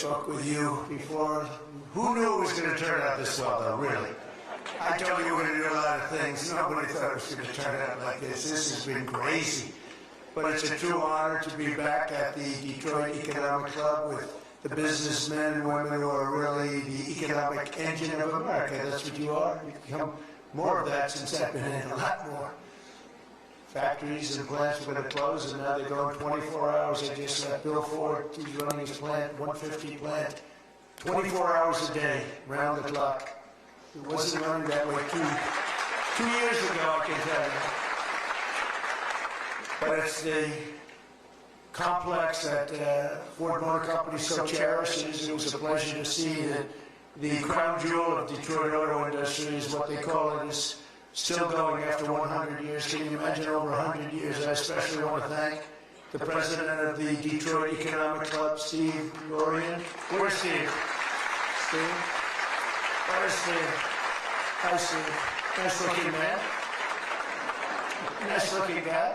spoke with you before. Who knew it was going to turn out this well, though, really? I told you we were going to do a lot of things. Nobody thought it was going to turn out like this. This has been crazy. But it's a true honor to be back at the Detroit Economic Club with the businessmen and women who are really the economic engine of America. That's what you are. You've become more of that since I've been in, a lot more. Factories and plants were going to close, and now they're going 24 hours. I just Bill Ford, who's running his plant, 150 plant, 24 hours a day, round the clock. It wasn't running that way two years ago, I can tell you. But it's the complex that Ford Motor Company so cherishes. It was a pleasure to see that the crown jewel of Detroit auto industry is what they call it, is still going after 100 years. Can you imagine over 100 years? I especially want to thank the president of the Detroit Economic Club, Steve Lorian. Where's Steve? Steve? Where's Steve? Hi, Steve. Nice looking man. Nice looking guy.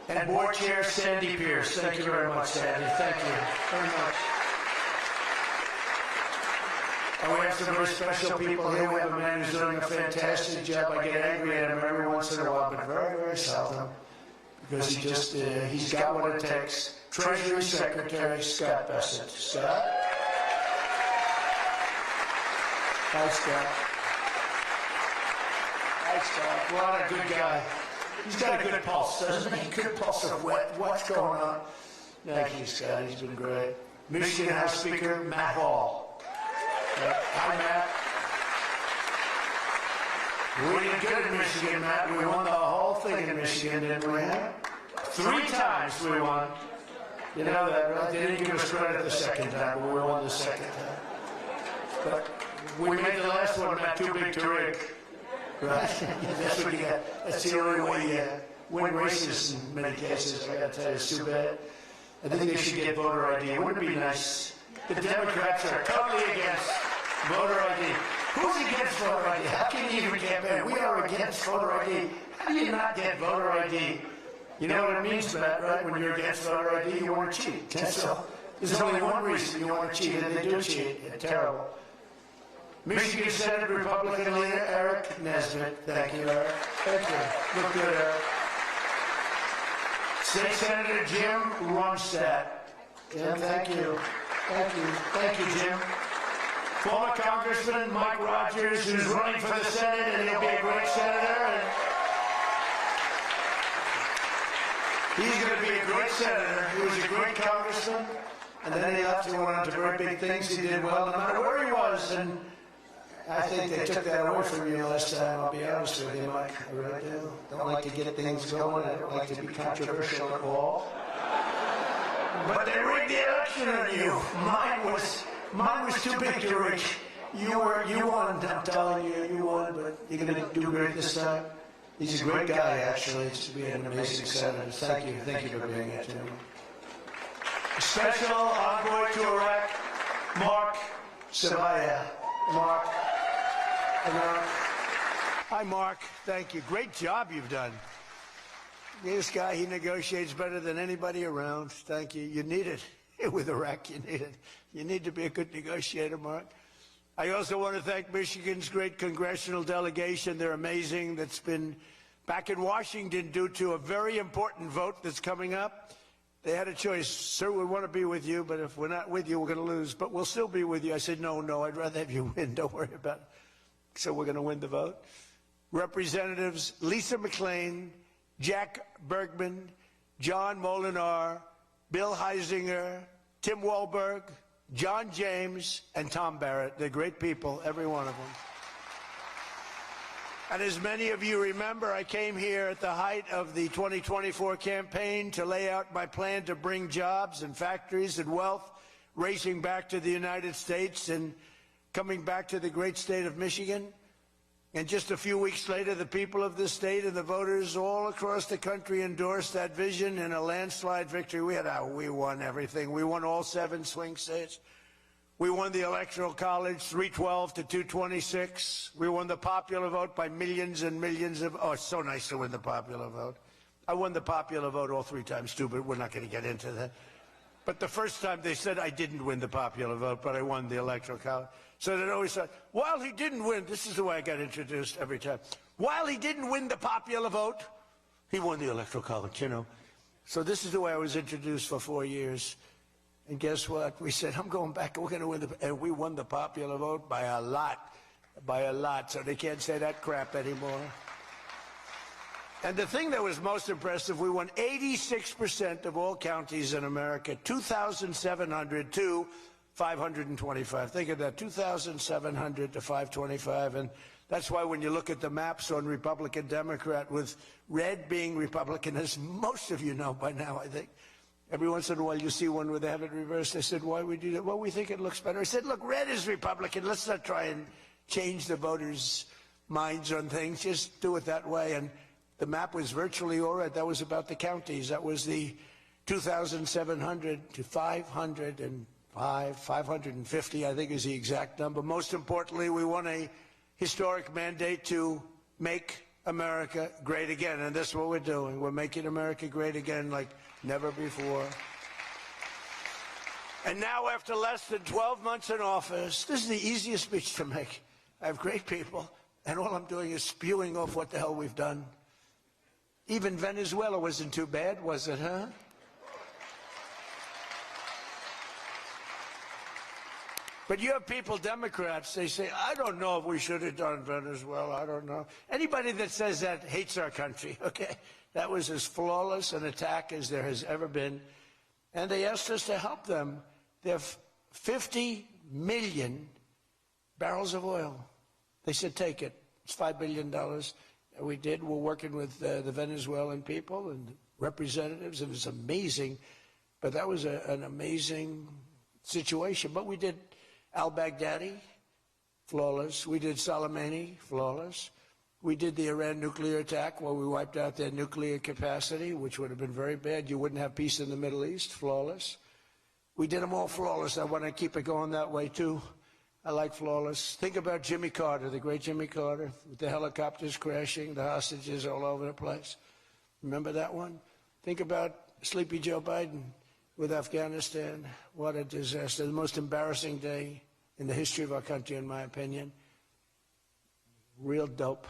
And board chair Sandy Pierce. Thank you very much, Sandy. Thank you very much. And we have some very special people here. We have a man who's doing a fantastic job. I get angry at him every once in a while, but very, very seldom, because he's got what it takes. Treasury Secretary Scott Bessent. Scott? Hi, Scott. Hi, Scott. What a good guy. He's got a good pulse, doesn't he? Good pulse of what's going on. Thank you, Scott. He's been great. Michigan House Speaker Matt Hall. Hi, Matt. We did good in Michigan, Matt. We won the whole thing in Michigan, didn't we? 3 times we won. You know that, right? They didn't give us credit the second time, but we won the second time. But we made the last one, Matt, too big to rig. Right? That's what you got. That's the only way you win races in many cases. I got to tell you, it's too bad. I think they should get voter ID. Wouldn't it be nice? The Democrats are totally against voter ID. Who's against voter ID? How can you even campaign? We are against voter ID. How do you not get voter ID? You know what it means, Matt, right? When you're against voter ID, you want to cheat. So there's only one reason you want to cheat, and they do cheat. It's terrible. Michigan Senate Republican leader Eric Nesbitt. Thank you, Eric. Thank you. Look good, Eric. State Senator Jim Ronstadt. Jim, thank you. Thank you. Thank you, Jim. Former Congressman Mike Rogers, who's running for the Senate, and he'll be a great senator. And he's going to be a great senator. He was a great congressman, and then he left and went on to very big things. He did well no matter where he was, and I think they took that away from you last time, I'll be honest with you, Mike. I really do. Don't like to get things going. I don't like to be controversial at all. But they rigged the election on you. Mine was too big to rig. You won, I'm telling you, you won, but you're going to do great this time. He's a great guy, actually, to be an amazing senator. Thank you for being here, Jim. Special envoy to Iraq, Mark Savaya. Mark. Hi, Mark. Thank you. Great job you've done. This guy, he negotiates better than anybody around. Thank you. You need it. With Iraq, you need it. You need to be a good negotiator, Mark. I also want to thank Michigan's great congressional delegation. They're amazing. That's been back in Washington due to a very important vote that's coming up. They had a choice. Sir, we want to be with you, but if we're not with you, we're going to lose. But we'll still be with you. I said, no, I'd rather have you win. Don't worry about it. So we're going to win the vote. Representatives Lisa McClain, Jack Bergman, John Molinar, Bill Heisinger, Tim Walberg, John James, and Tom Barrett. They're great people, every one of them. And as many of you remember, I came here at the height of the 2024 campaign to lay out my plan to bring jobs and factories and wealth racing back to the United States and coming back to the great state of Michigan. And just a few weeks later, the people of this state and the voters all across the country endorsed that vision in a landslide victory. We won everything. We won all 7 swing states. We won the Electoral College 312 to 226. We won the popular vote by millions and millions of... Oh, it's so nice to win the popular vote. I won the popular vote all 3 times, too, but we're not going to get into that. But the first time they said I didn't win the popular vote, but I won the electoral college. So they always said, while he didn't win, this is the way I got introduced every time. While he didn't win the popular vote, he won the electoral college, you know. So this is the way I was introduced for 4 years. And guess what? We said, I'm going back, we're going to win and we won the popular vote by a lot, so they can't say that crap anymore. And the thing that was most impressive, we won 86% of all counties in America, 2,700 to 525. Think of that, 2,700 to 525. And that's why when you look at the maps on Republican, Democrat, with red being Republican, as most of you know by now, I think, every once in a while you see one where they have it reversed. I said, why we do that? Well, we think it looks better. I said, look, red is Republican. Let's not try and change the voters' minds on things. Just do it that way. And the map was virtually all right. That was about the counties. That was the 2,700 to 505, 550, I think is the exact number. Most importantly, we won a historic mandate to make America great again. And that's what we're doing. We're making America great again like never before. And now, after less than 12 months in office, this is the easiest speech to make. I have great people, and all I'm doing is spewing off what the hell we've done. Even Venezuela wasn't too bad, was it, huh? But you have people, Democrats, they say, I don't know if we should have done Venezuela, I don't know. Anybody that says that hates our country, okay? That was as flawless an attack as there has ever been. And they asked us to help them. They have 50 million barrels of oil. They said, take it. It's $5 billion. And we did. We're working with the Venezuelan people and representatives, and it's amazing. But that was an amazing situation. But we did al-Baghdadi, flawless. We did Soleimani, flawless. We did the Iran nuclear attack where we wiped out their nuclear capacity, which would have been very bad. You wouldn't have peace in the Middle East, flawless. We did them all flawless. I want to keep it going that way, too. I like flawless. Think about Jimmy Carter, the great Jimmy Carter, with the helicopters crashing, the hostages all over the place. Remember that one? Think about Sleepy Joe Biden with Afghanistan. What a disaster. The most embarrassing day in the history of our country, in my opinion. Real dope.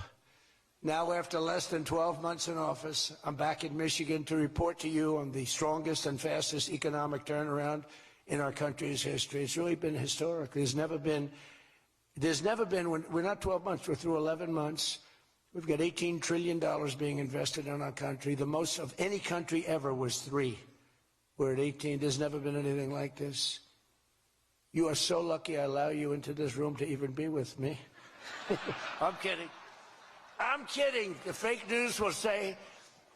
Now, after less than 12 months in office, I'm back in Michigan to report to you on the strongest and fastest economic turnaround in our country's history. It's really been historic. There's never been, we're not 12 months, we're through 11 months. We've got $18 trillion being invested in our country. The most of any country ever was 3. We're at 18. There's never been anything like this. You are so lucky I allow you into this room to even be with me. I'm kidding. I'm kidding. The fake news will say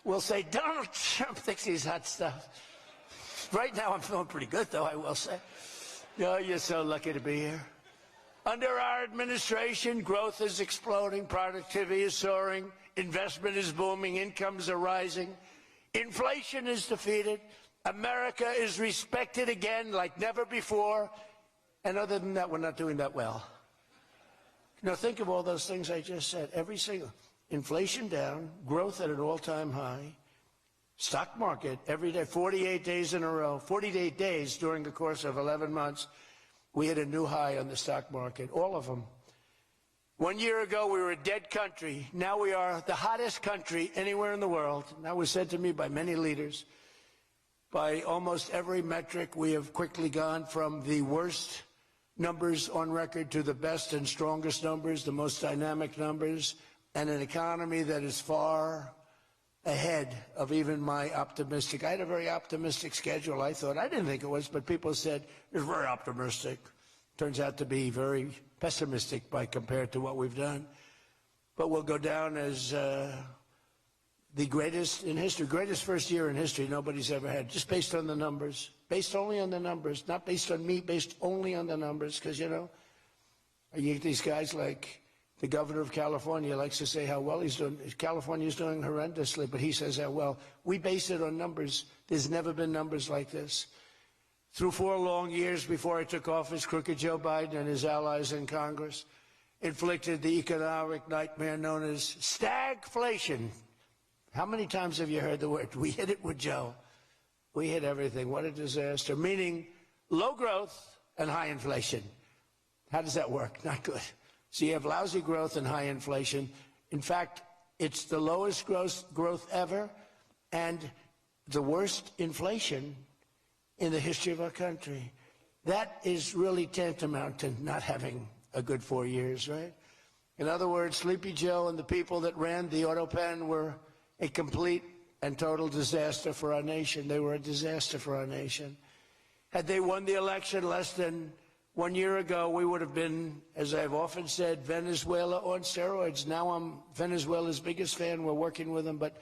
Donald Trump thinks he's hot stuff. Right now I'm feeling pretty good, though, I will say. Oh, you're so lucky to be here. Under our administration, growth is exploding, productivity is soaring, investment is booming, incomes are rising, inflation is defeated, America is respected again like never before, and other than that, we're not doing that well. Now, think of all those things I just said. Every single, inflation down, growth at an all-time high, stock market every day, 48 days in a row, 48 days during the course of 11 months, we hit a new high on the stock market, all of them. 1 year ago, we were a dead country. Now we are the hottest country anywhere in the world. And that was said to me by many leaders. By almost every metric, we have quickly gone from the worst numbers on record to the best and strongest numbers, the most dynamic numbers, and an economy that is far ahead of even my optimistic. I had a very optimistic schedule, I thought. I didn't think it was, but people said it's very optimistic. Turns out to be very pessimistic by compared to what we've done. But we'll go down as the greatest in history, greatest first year in history nobody's ever had, just based on the numbers, based only on the numbers, not based on me, based only on the numbers, because, you know, you get these guys like the governor of California likes to say how well he's doing. California's doing horrendously, but he says how well. We base it on numbers. There's never been numbers like this. Through 4 long years before I took office, crooked Joe Biden and his allies in Congress inflicted the economic nightmare known as stagflation. How many times have you heard the word? We hit it with Joe. We hit everything. What a disaster. Meaning low growth and high inflation. How does that work? Not good. So you have lousy growth and high inflation. In fact, it's the lowest growth ever and the worst inflation in the history of our country. That is really tantamount to not having a good 4 years, right? In other words, Sleepy Joe and the people that ran the auto pen were a complete and total disaster for our nation. They were a disaster for our nation. Had they won the election less than 1 year ago, we would have been, as I've often said, Venezuela on steroids. Now I'm Venezuela's biggest fan. We're working with them, but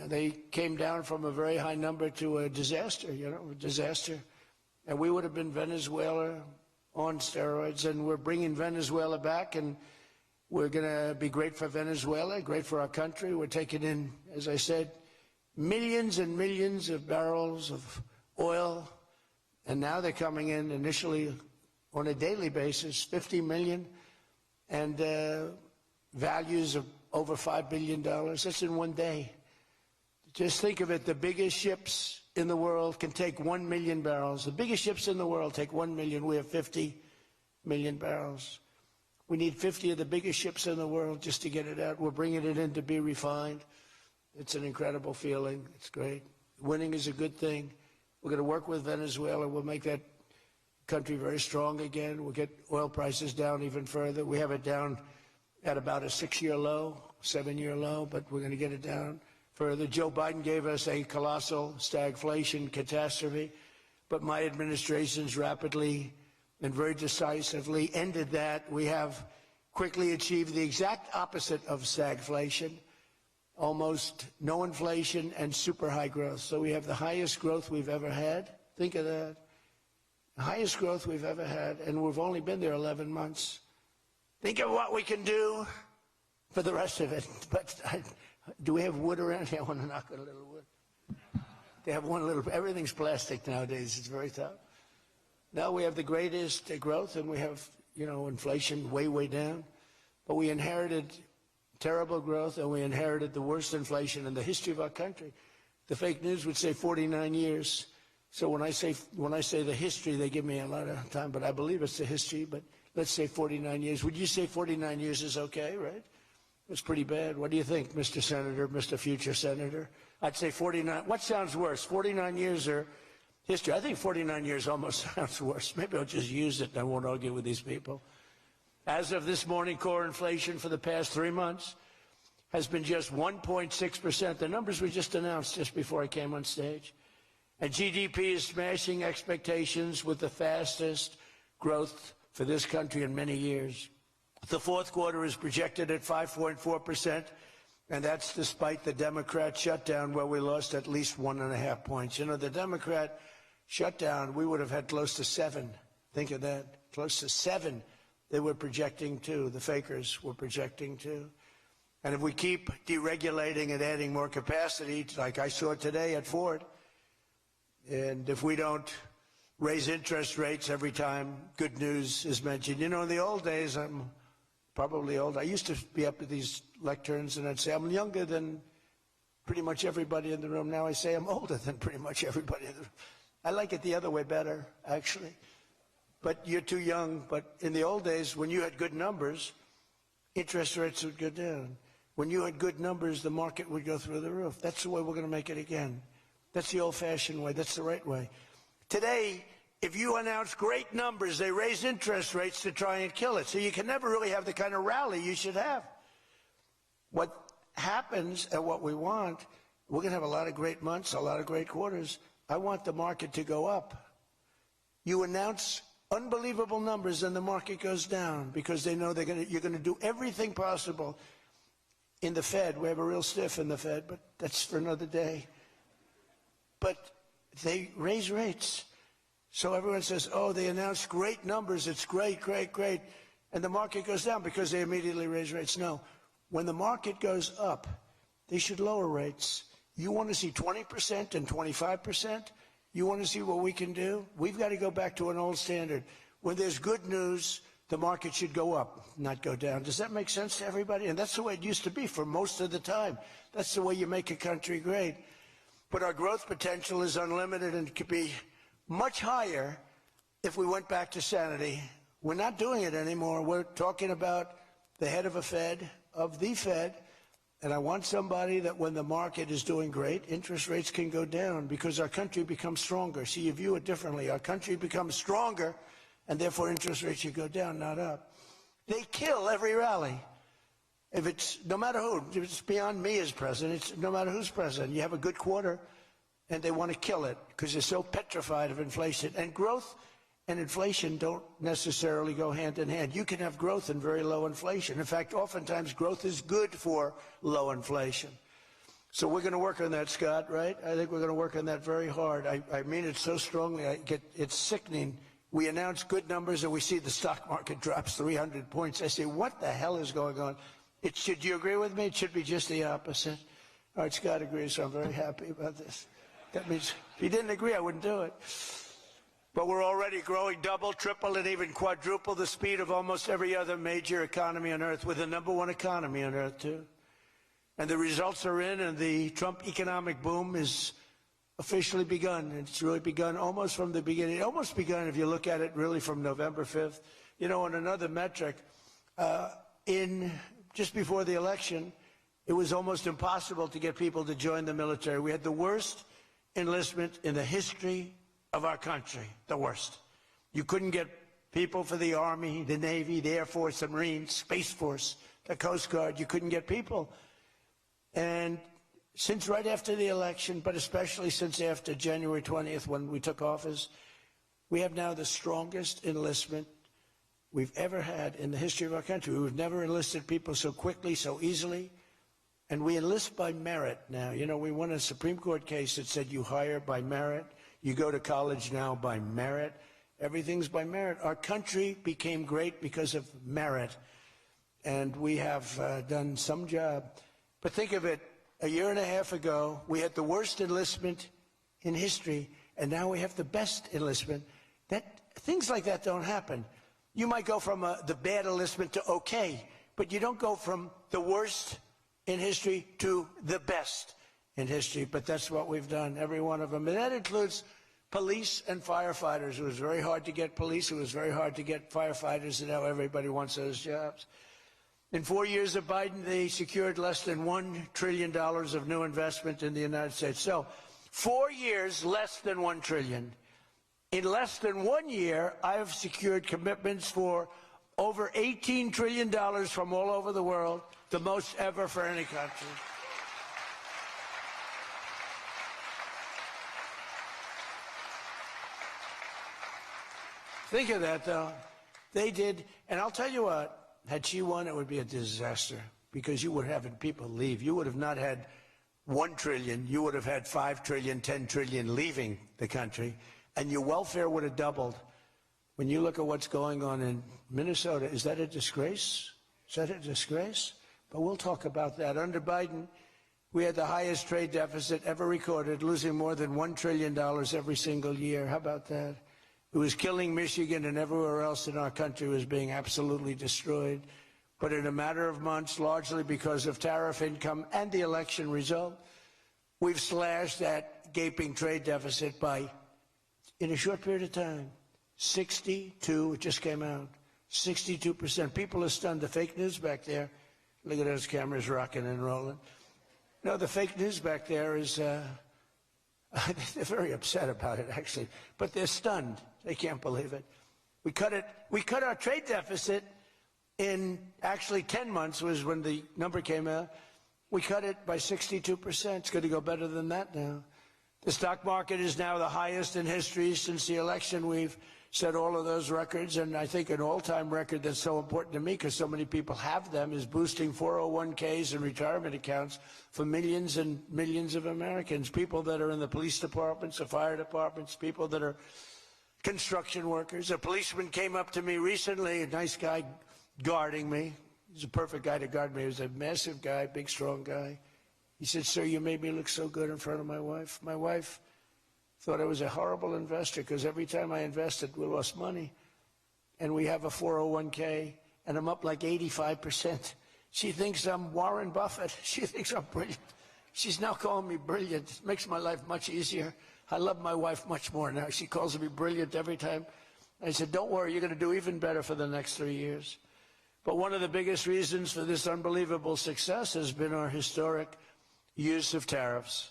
they came down from a very high number to a disaster, a disaster. And we would have been Venezuela on steroids, and we're bringing Venezuela back, and we're going to be great for Venezuela, great for our country. We're taking in, as I said, millions and millions of barrels of oil, and now they're coming in initially on a daily basis, 50 million, and values of over $5 billion. That's in one day. Just think of it, the biggest ships in the world can take 1 million barrels. The biggest ships in the world take 1 million. We have 50 million barrels. We need 50 of the biggest ships in the world just to get it out. We're bringing it in to be refined. It's an incredible feeling. It's great. Winning is a good thing. We're going to work with Venezuela. We'll make that country very strong again. We'll get oil prices down even further. We have it down at about a 6-year low, 7-year low, but we're going to get it down further. Joe Biden gave us a colossal stagflation catastrophe, but my administration's rapidly and very decisively ended that. We have quickly achieved the exact opposite of stagflation, almost no inflation and super high growth. So we have the highest growth we've ever had. Think of that. The highest growth we've ever had, and we've only been there 11 months. Think of what we can do for the rest of it. But do we have wood around here? I want to knock on a little wood. They have one little, everything's plastic nowadays. It's very tough. Now we have the greatest growth, and we have, inflation way, way down. But we inherited terrible growth, and we inherited the worst inflation in the history of our country. The fake news would say 49 years. So when I say the history, they give me a lot of time, but I believe it's the history. But let's say 49 years. Would you say 49 years is okay, right? It's pretty bad. What do you think, Mr. Senator, Mr. Future Senator? I'd say 49. What sounds worse, 49 years or history? I think 49 years almost sounds worse. Maybe I'll just use it and I won't argue with these people. As of this morning, core inflation for the past 3 months has been just 1.6%. The numbers were just announced just before I came on stage. And GDP is smashing expectations with the fastest growth for this country in many years. The fourth quarter is projected at 5.4%, and that's despite the Democrat shutdown where we lost at least 1.5 points. The Democrat shutdown, we would have had close to 7. Think of that, close to 7. They were projecting to, the fakers were projecting to. And if we keep deregulating and adding more capacity, like I saw today at Ford, and if we don't raise interest rates every time good news is mentioned. In the old days, I'm probably old. I used to be up at these lecterns and I'd say I'm younger than pretty much everybody in the room. Now I say I'm older than pretty much everybody in the room. I like it the other way better, actually. But you're too young. But in the old days, when you had good numbers, interest rates would go down. When you had good numbers, the market would go through the roof. That's the way we're going to make it again. That's the old-fashioned way. That's the right way. Today, if you announce great numbers, they raise interest rates to try and kill it. So you can never really have the kind of rally you should have. What happens and what we want, we're going to have a lot of great months, a lot of great quarters. I want the market to go up. You announce unbelievable numbers and the market goes down because they know you're going to do everything possible. In the Fed, we have a real stiff in the Fed, but that's for another day. But they raise rates. So everyone says, oh, they announced great numbers. It's great, great, great. And the market goes down because they immediately raise rates. No. When the market goes up, they should lower rates. You want to see 20% and 25%? You want to see what we can do? We've got to go back to an old standard. When there's good news, the market should go up, not go down. Does that make sense to everybody? And that's the way it used to be for most of the time. That's the way you make a country great. But our growth potential is unlimited and could be much higher if we went back to sanity. We're not doing it anymore. We're talking about the head of the Fed, and I want somebody that when the market is doing great, interest rates can go down because our country becomes stronger. See, you view it differently. Our country becomes stronger, and therefore interest rates should go down, not up. They kill every rally. If it's, no matter who, if it's beyond me as president, it's no matter who's president. You have a good quarter, and they want to kill it because they're so petrified of inflation. And growth and inflation don't necessarily go hand in hand. You can have growth and very low inflation. In fact, oftentimes growth is good for low inflation. So we're going to work on that, Scott, right? I think we're going to work on that very hard. I mean it so strongly. It's sickening. We announce good numbers and we see the stock market drops 300 points. I say, what the hell is going on? Do you agree with me? It should be just the opposite. All right, Scott agrees, so I'm very happy about this. That means if he didn't agree, I wouldn't do it. But we're already growing double, triple, and even quadruple the speed of almost every other major economy on Earth. We're the #1 economy on Earth, too. And the results are in, and the Trump economic boom is officially begun. It's really begun almost from the beginning. Almost begun, if you look at it, really from November 5th. You know, on another metric, just before the election, it was almost impossible to get people to join the military. We had the worst enlistment in the history of our country, the worst. You couldn't get people for the Army, the Navy, the Air Force, the Marines, Space Force, the Coast Guard. You couldn't get people. And since right after the election, but especially since after January 20th when we took office, we have now the strongest enlistment we've ever had in the history of our country. We've never enlisted people so quickly, so easily. And we enlist by merit now. You know, we won a Supreme Court case that said you hire by merit. You go to college now by merit. Everything's by merit. Our country became great because of merit. And we have done some job. But think of it, a year and a half ago, we had the worst enlistment in history, and now we have the best enlistment. Things like that don't happen. You might go from the bad enlistment to okay, but you don't go from the worst in history to the best in history. But that's what we've done, every one of them. And that includes police and firefighters. It was very hard to get police. It was very hard to get firefighters, and now everybody wants those jobs. In 4 years of Biden, they secured less than $1 trillion of new investment in the United States. So 4 years, less than $1 trillion. In less than 1 year, I have secured commitments for over $18 trillion from all over the world, the most ever for any country. Think of that, though. They did, and I'll tell you what, had she won, it would be a disaster because you would have had people leave. You would have not had $1 trillion. You would have had $5 trillion, $10 trillion leaving the country. And your welfare would have doubled. When you look at what's going on in Minnesota, is that a disgrace? Is that a disgrace? But we'll talk about that. Under Biden, we had the highest trade deficit ever recorded, losing more than $1 trillion every single year. How about that? It was killing Michigan, and everywhere else in our country was being absolutely destroyed. But in a matter of months, largely because of tariff income and the election result, we've slashed that gaping trade deficit by, in a short period of time, 62, it just came out, 62%. People are stunned. The fake news back there, look at those cameras rocking and rolling. No, the fake news back there is, they're very upset about it, actually, but they're stunned. They can't believe it. We cut our trade deficit in actually 10 months was when the number came out. We cut it by 62%. It's going to go better than that now. The stock market is now the highest in history since the election. We've set all of those records, and I think an all-time record that's so important to me because so many people have them is boosting 401ks and retirement accounts for millions and millions of Americans, people that are in the police departments, the fire departments, people that are construction workers. A policeman came up to me recently, a nice guy guarding me. He's a perfect guy to guard me. He was a massive guy, big, strong guy. He said, "Sir, you made me look so good in front of my wife. My wife thought I was a horrible investor because every time I invested, we lost money. And we have a 401k, and I'm up like 85%. She thinks I'm Warren Buffett. She thinks I'm brilliant. She's now calling me brilliant. It makes my life much easier. I love my wife much more now. She calls me brilliant every time. I said, don't worry, you're going to do even better for the next 3 years. But one of the biggest reasons for this unbelievable success has been our historic use of tariffs.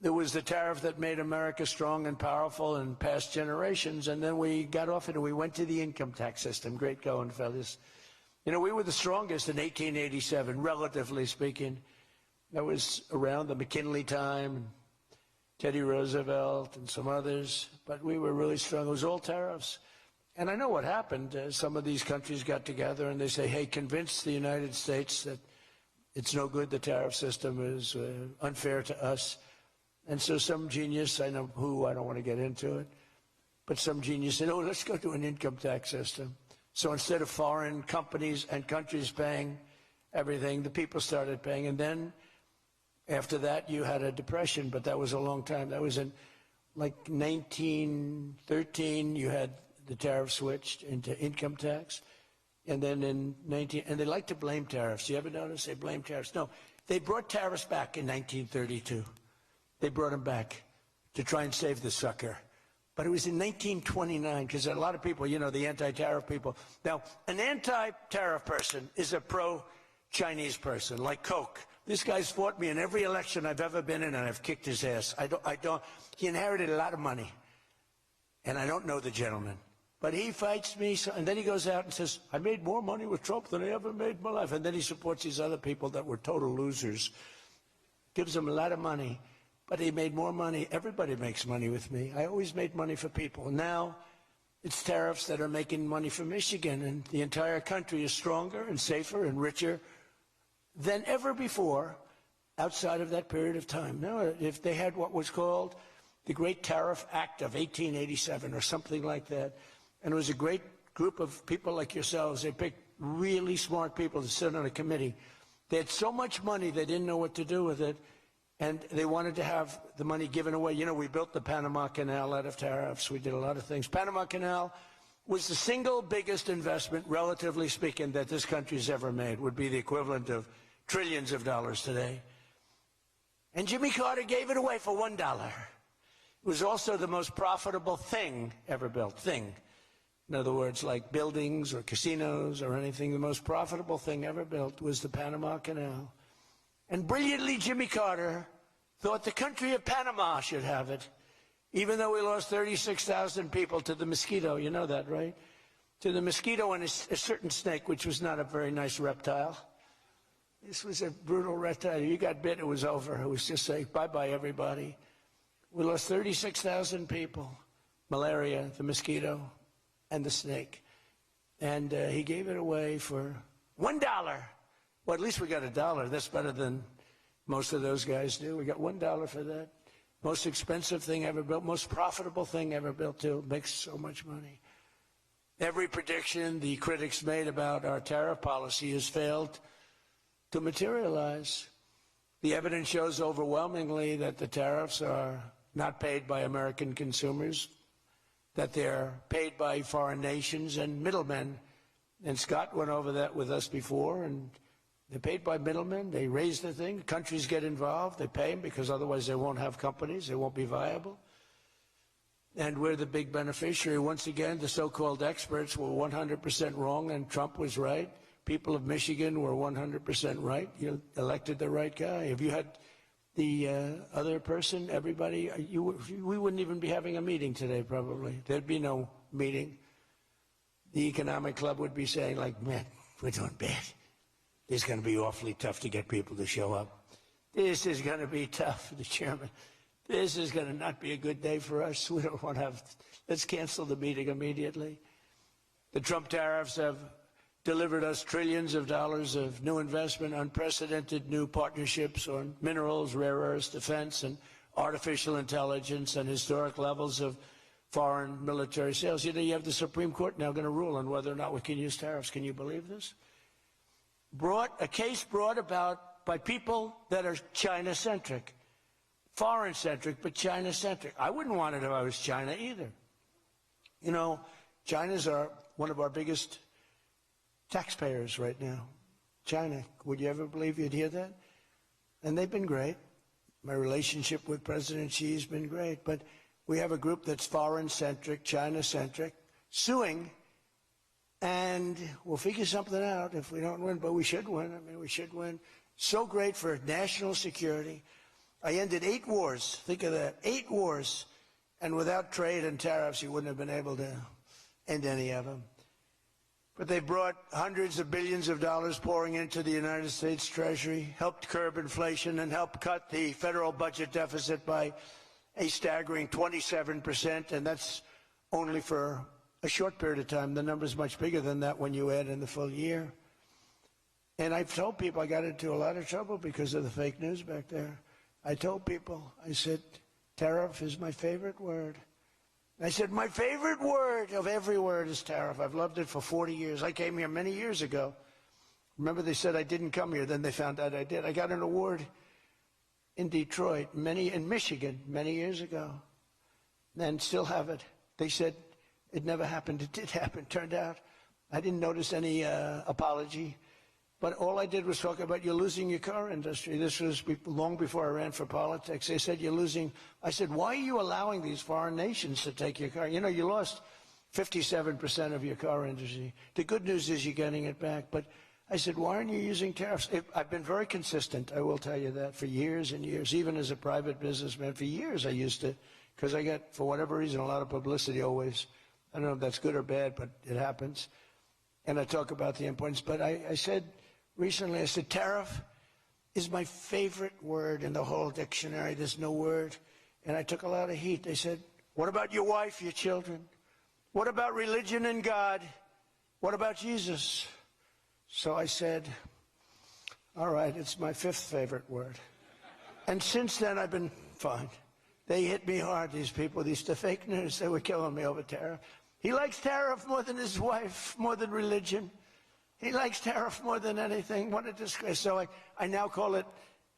There was the tariff that made America strong and powerful in past generations, and then we got off it and we went to the income tax system. Great going, fellas. You know, we were the strongest in 1887, relatively speaking. That was around the McKinley time, Teddy Roosevelt and some others, but we were really strong. It was all tariffs. And I know what happened. Some of these countries got together and they say, hey, convince the United States that it's no good, the tariff system is unfair to us. And so some genius, I know who, I don't want to get into it, but some genius said, oh, let's go to an income tax system. So instead of foreign companies and countries paying everything, the people started paying. And then after that, you had a depression, but that was a long time. That was in like 1913, you had the tariff switched into income tax. And then in and they like to blame tariffs. You ever notice they blame tariffs? No, they brought tariffs back in 1932. They brought them back to try and save the sucker. But it was in 1929, because a lot of people, you know, the anti-tariff people. Now, an anti-tariff person is a pro-Chinese person, like Coke. This guy's fought me in every election I've ever been in, and I've kicked his ass. He inherited a lot of money, and I don't know the gentleman. But he fights me, and then he goes out and says, I made more money with Trump than I ever made in my life. And then he supports these other people that were total losers. Gives them a lot of money. But he made more money. Everybody makes money with me. I always made money for people. Now it's tariffs that are making money for Michigan, and the entire country is stronger and safer and richer than ever before outside of that period of time. Now, if they had what was called the Great Tariff Act of 1887 or something like that, and it was a great group of people like yourselves, they picked really smart people to sit on a committee. They had so much money they didn't know what to do with it, and they wanted to have the money given away. You know, we built the Panama Canal out of tariffs. We did a lot of things. Panama Canal was the single biggest investment, relatively speaking, that this country's ever made. Would be the equivalent of trillions of dollars today. And Jimmy Carter gave it away for $1. It was also the most profitable thing ever built. Thing. In other words, like buildings or casinos or anything, the most profitable thing ever built was the Panama Canal. And brilliantly, Jimmy Carter thought the country of Panama should have it, even though we lost 36,000 people to the mosquito. You know that, right? To the mosquito and a certain snake, which was not a very nice reptile. This was a brutal reptile. You got bit, it was over. It was just like, bye-bye, everybody. We lost 36,000 people. Malaria, the mosquito, and the snake. And he gave it away for $1. Well, at least we got $1. That's better than most of those guys do. We got $1 for that. Most expensive thing ever built, most profitable thing ever built, too. Makes so much money. Every prediction the critics made about our tariff policy has failed to materialize. The evidence shows overwhelmingly that the tariffs are not paid by American consumers, that they're paid by foreign nations and middlemen. And Scott went over that with us before, and they're paid by middlemen. They raise the thing. Countries get involved. They pay them because otherwise they won't have companies. They won't be viable. And we're the big beneficiary. Once again, the so-called experts were 100% wrong, and Trump was right. People of Michigan were 100% right. You elected the right guy. If you had the other person, everybody, we wouldn't even be having a meeting today, probably. There'd be no meeting. The economic club would be saying, like, man, we're doing bad. It's going to be awfully tough to get people to show up. This is going to be tough, the chairman. This is going to not be a good day for us. We don't want to have, let's cancel the meeting immediately. The Trump tariffs have delivered us trillions of dollars of new investment, unprecedented new partnerships on minerals, rare earths, defense, and artificial intelligence, and historic levels of foreign military sales. You know, you have the Supreme Court now going to rule on whether or not we can use tariffs. Can you believe this? A case brought about by people that are China-centric, foreign-centric, but China-centric. I wouldn't want it if I was China either. You know, China's one of our biggest taxpayers right now. China, would you ever believe you'd hear that? And they've been great. My relationship with President Xi has been great, but we have a group that's foreign-centric, China-centric, suing, and we'll figure something out if we don't win, but we should win. I mean, we should win. So great for national security. I ended 8 wars. Think of that, 8 wars. And without trade and tariffs, you wouldn't have been able to end any of them. But they brought hundreds of billions of dollars pouring into the United States Treasury, helped curb inflation, and helped cut the federal budget deficit by a staggering 27%, and that's only for a short period of time. The number's much bigger than that when you add in the full year. And I've told people I got into a lot of trouble because of the fake news back there. I told people, I said, tariff is my favorite word. I said, my favorite word of every word is tariff. I've loved it for 40 years. I came here many years ago. Remember, they said I didn't come here. Then they found out I did. I got an award in Detroit, in Michigan, many years ago, and still have it. They said it never happened. It did happen. Turned out I didn't notice any apology. But all I did was talk about you're losing your car industry. This was long before I ran for politics. They said you're losing. I said, why are you allowing these foreign nations to take your car? You know, you lost 57% of your car industry. The good news is you're getting it back. But I said, why aren't you using tariffs? I've been very consistent, I will tell you that, for years and years. Even as a private businessman, for years I used to, because I get, for whatever reason, a lot of publicity always. I don't know if that's good or bad, but it happens. And I talk about the importance. But I said, recently, I said, tariff is my favorite word in the whole dictionary. There's no word. And I took a lot of heat. They said, what about your wife, your children? What about religion and God? What about Jesus? So I said, all right, it's my 5th favorite word. And since then, I've been fine. They hit me hard, these people, the fake news. They were killing me over tariff. He likes tariff more than his wife, more than religion. He likes tariff more than anything. What a disgrace. So I now call it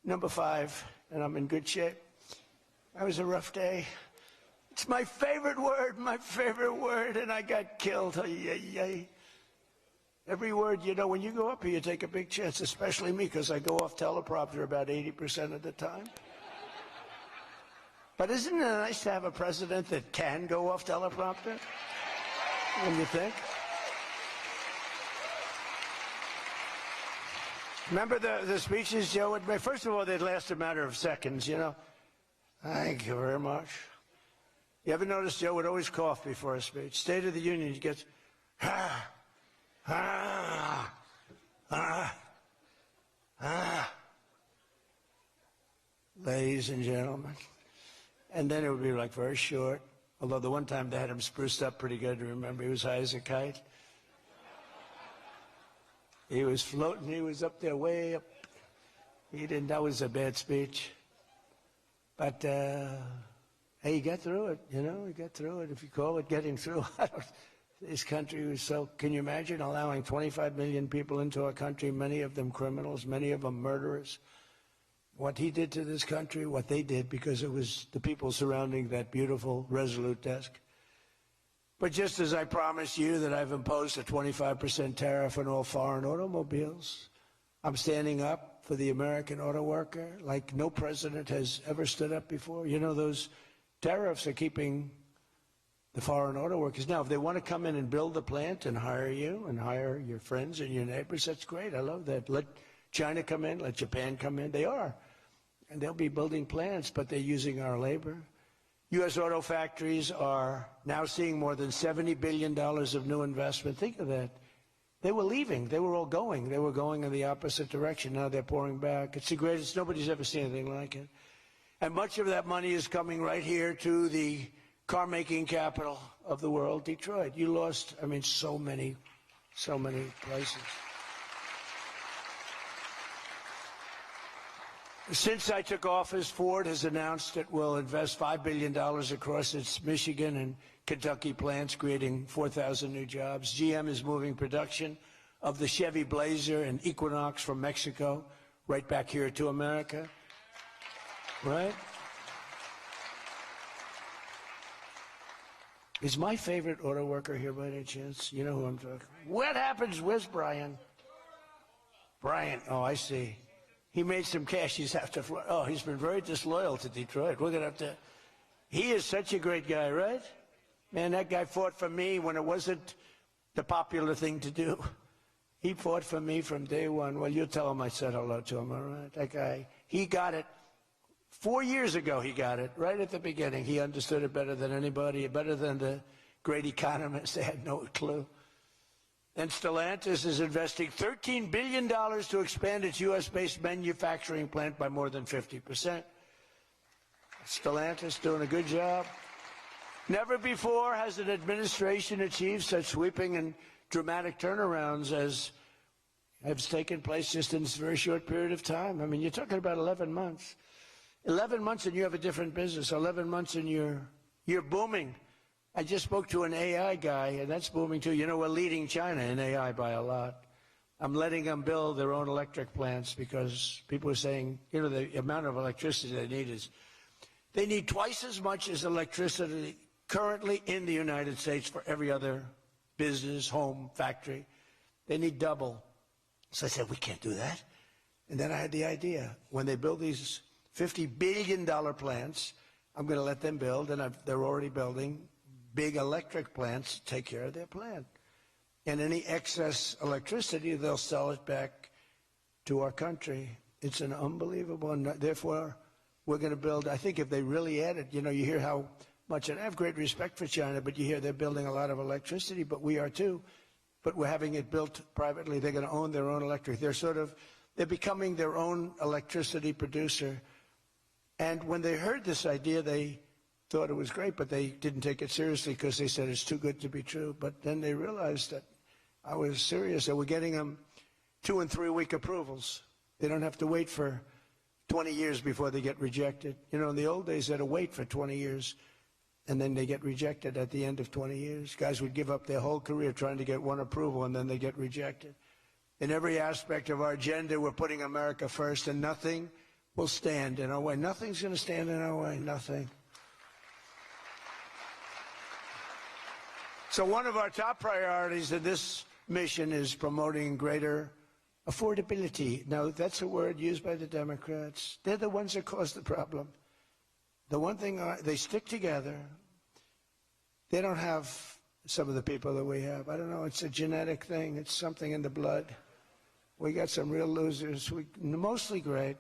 number 5, and I'm in good shape. That was a rough day. It's my favorite word, and I got killed. Every word, you know, when you go up here, you take a big chance, especially me, because I go off teleprompter about 80% of the time. But isn't it nice to have a president that can go off teleprompter? When you think? Remember the speeches Joe would make? First of all, they'd last a matter of seconds, you know. Thank you very much. You ever notice Joe would always cough before a speech? State of the Union, he gets, ladies and gentlemen. And then it would be like very short. Although the one time they had him spruced up pretty good, remember, he was high as a kite. He was floating, he was up there way up. That was a bad speech. But, hey, you got through it, you know, you got through it. If you call it getting through, this country was so, can you imagine allowing 25 million people into our country, many of them criminals, many of them murderers? What he did to this country, what they did, because it was the people surrounding that beautiful, resolute desk. But just as I promised you that I've imposed a 25% tariff on all foreign automobiles, I'm standing up for the American auto worker like no president has ever stood up before. You know, those tariffs are keeping the foreign auto workers. Now, if they want to come in and build the plant and hire you and hire your friends and your neighbors, that's great. I love that. Let China come in, let Japan come in. They are. And they'll be building plants, but they're using our labor. U.S. auto factories are now seeing more than $70 billion of new investment. Think of that. They were leaving. They were all going. They were going in the opposite direction. Now they're pouring back. It's the greatest. Nobody's ever seen anything like it. And much of that money is coming right here to the car-making capital of the world, Detroit. You lost, I mean, so many places. Since I took office, Ford has announced it will invest $5 billion across its Michigan and Kentucky plants, creating 4,000 new jobs. GM is moving production of the Chevy Blazer and Equinox from Mexico right back here to America. Right? Is my favorite auto worker here by any chance? You know who I'm talking about? What happens? Where's Brian? Brian. Oh, I see. He made some cash. He's after Florida. Oh, he's been very disloyal to Detroit. We're going to have to. He is such a great guy, right? Man, that guy fought for me when it wasn't the popular thing to do. He fought for me from day one. Well, you tell him I said hello to him, all right? That guy, he got it. 4 years ago, he got it, right at the beginning. He understood it better than anybody, better than the great economists. They had no clue. And Stellantis is investing $13 billion to expand its U.S.-based manufacturing plant by more than 50%. Stellantis doing a good job. Never before has an administration achieved such sweeping and dramatic turnarounds as have taken place just in this very short period of time. I mean, you're talking about 11 months. 11 months and you have a different business. 11 months and you're booming. I just spoke to an AI guy, and that's booming too. You know, we're leading China in AI by a lot. I'm letting them build their own electric plants because people are saying, you know, the amount of electricity they need twice as much as electricity currently in the United States for every other business, home, factory. They need double. So I said, we can't do that. And then I had the idea. When they build these $50 billion plants, I'm going to let them build, and they're already building big electric plants to take care of their plant. And any excess electricity, they'll sell it back to our country. It's an unbelievable, and therefore, we're going to build, I think if they really added, you know, you hear how much, and I have great respect for China, but you hear they're building a lot of electricity, but we are too. But we're having it built privately. They're going to own their own electric. They're becoming their own electricity producer. And when they heard this idea, they thought it was great, but they didn't take it seriously because they said it's too good to be true. But then they realized that I was serious. That we're getting them 2- and 3-week approvals. They don't have to wait for 20 years before they get rejected. You know, in the old days, they had to wait for 20 years, and then they get rejected at the end of 20 years. Guys would give up their whole career trying to get one approval, and then they get rejected. In every aspect of our agenda, we're putting America first, and nothing will stand in our way. Nothing's going to stand in our way, nothing. So one of our top priorities in this mission is promoting greater affordability. Now, that's a word used by the Democrats. They're the ones that cause the problem. The one thing, they stick together. They don't have some of the people that we have. I don't know, it's a genetic thing. It's something in the blood. We got some real losers, mostly great.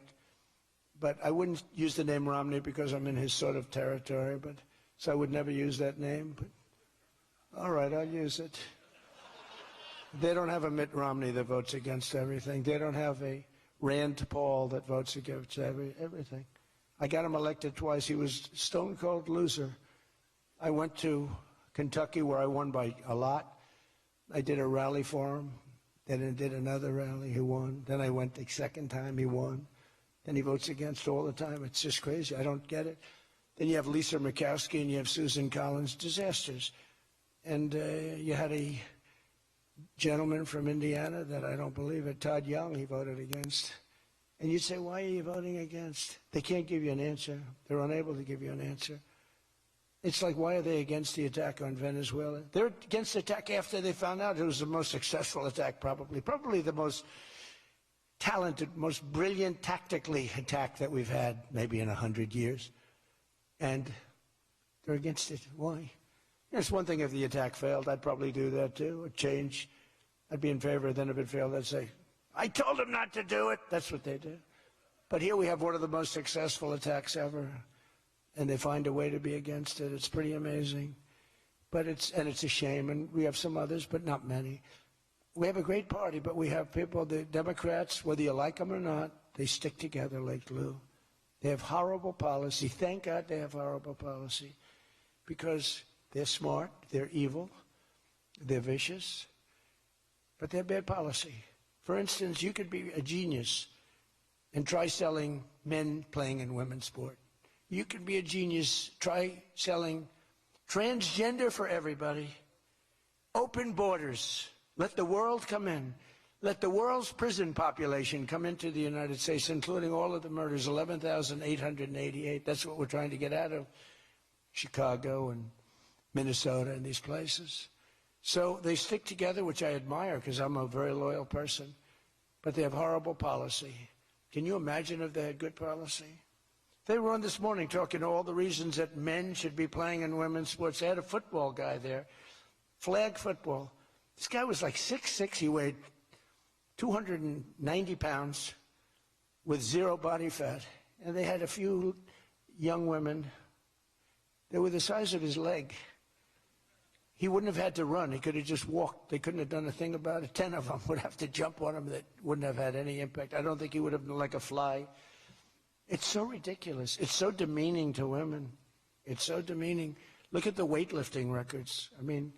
But I wouldn't use the name Romney because I'm in his sort of territory, so I would never use that name. But all right, I'll use it. They don't have a Mitt Romney that votes against everything. They don't have a Rand Paul that votes against everything. I got him elected twice. He was a stone-cold loser. I went to Kentucky where I won by a lot. I did a rally for him. Then I did another rally. He won. Then I went the second time. He won. Then he votes against all the time. It's just crazy. I don't get it. Then you have Lisa Murkowski and you have Susan Collins. Disasters. And you had a gentleman from Indiana that I don't believe it, Todd Young, he voted against. And you'd say, why are you voting against? They can't give you an answer. They're unable to give you an answer. It's like, why are they against the attack on Venezuela? They're against the attack after they found out it was the most successful attack, probably the most talented, most brilliant tactically attack that we've had maybe in 100 years. And they're against it. Why? It's one thing if the attack failed. I'd probably do that too. A change. I'd be in favor. Then if it failed, I'd say, I told them not to do it. That's what they do. But here we have one of the most successful attacks ever. And they find a way to be against it. It's pretty amazing. But it's a shame. And we have some others, but not many. We have a great party, but we have people, the Democrats, whether you like them or not, they stick together like glue. They have horrible policy. Thank God they have horrible policy. Because they're smart, they're evil, they're vicious, but they're bad policy. For instance, you could be a genius and try selling men playing in women's sport. You could be a genius, try selling transgender for everybody, open borders, let the world come in, let the world's prison population come into the United States, including all of the murders, 11,888. That's what we're trying to get out of Chicago and Minnesota and these places. So they stick together, which I admire because I'm a very loyal person, but they have horrible policy. Can you imagine if they had good policy? They were on this morning talking all the reasons that men should be playing in women's sports. They had a football guy there, flag football. This guy was like 6'6". He weighed 290 pounds with zero body fat. And they had a few young women. They were the size of his leg. He wouldn't have had to run. He could have just walked. They couldn't have done a thing about it. 10 of them would have to jump on him that wouldn't have had any impact. I don't think he would have been like a fly. It's so ridiculous. It's so demeaning to women. It's so demeaning. Look at the weightlifting records. I mean,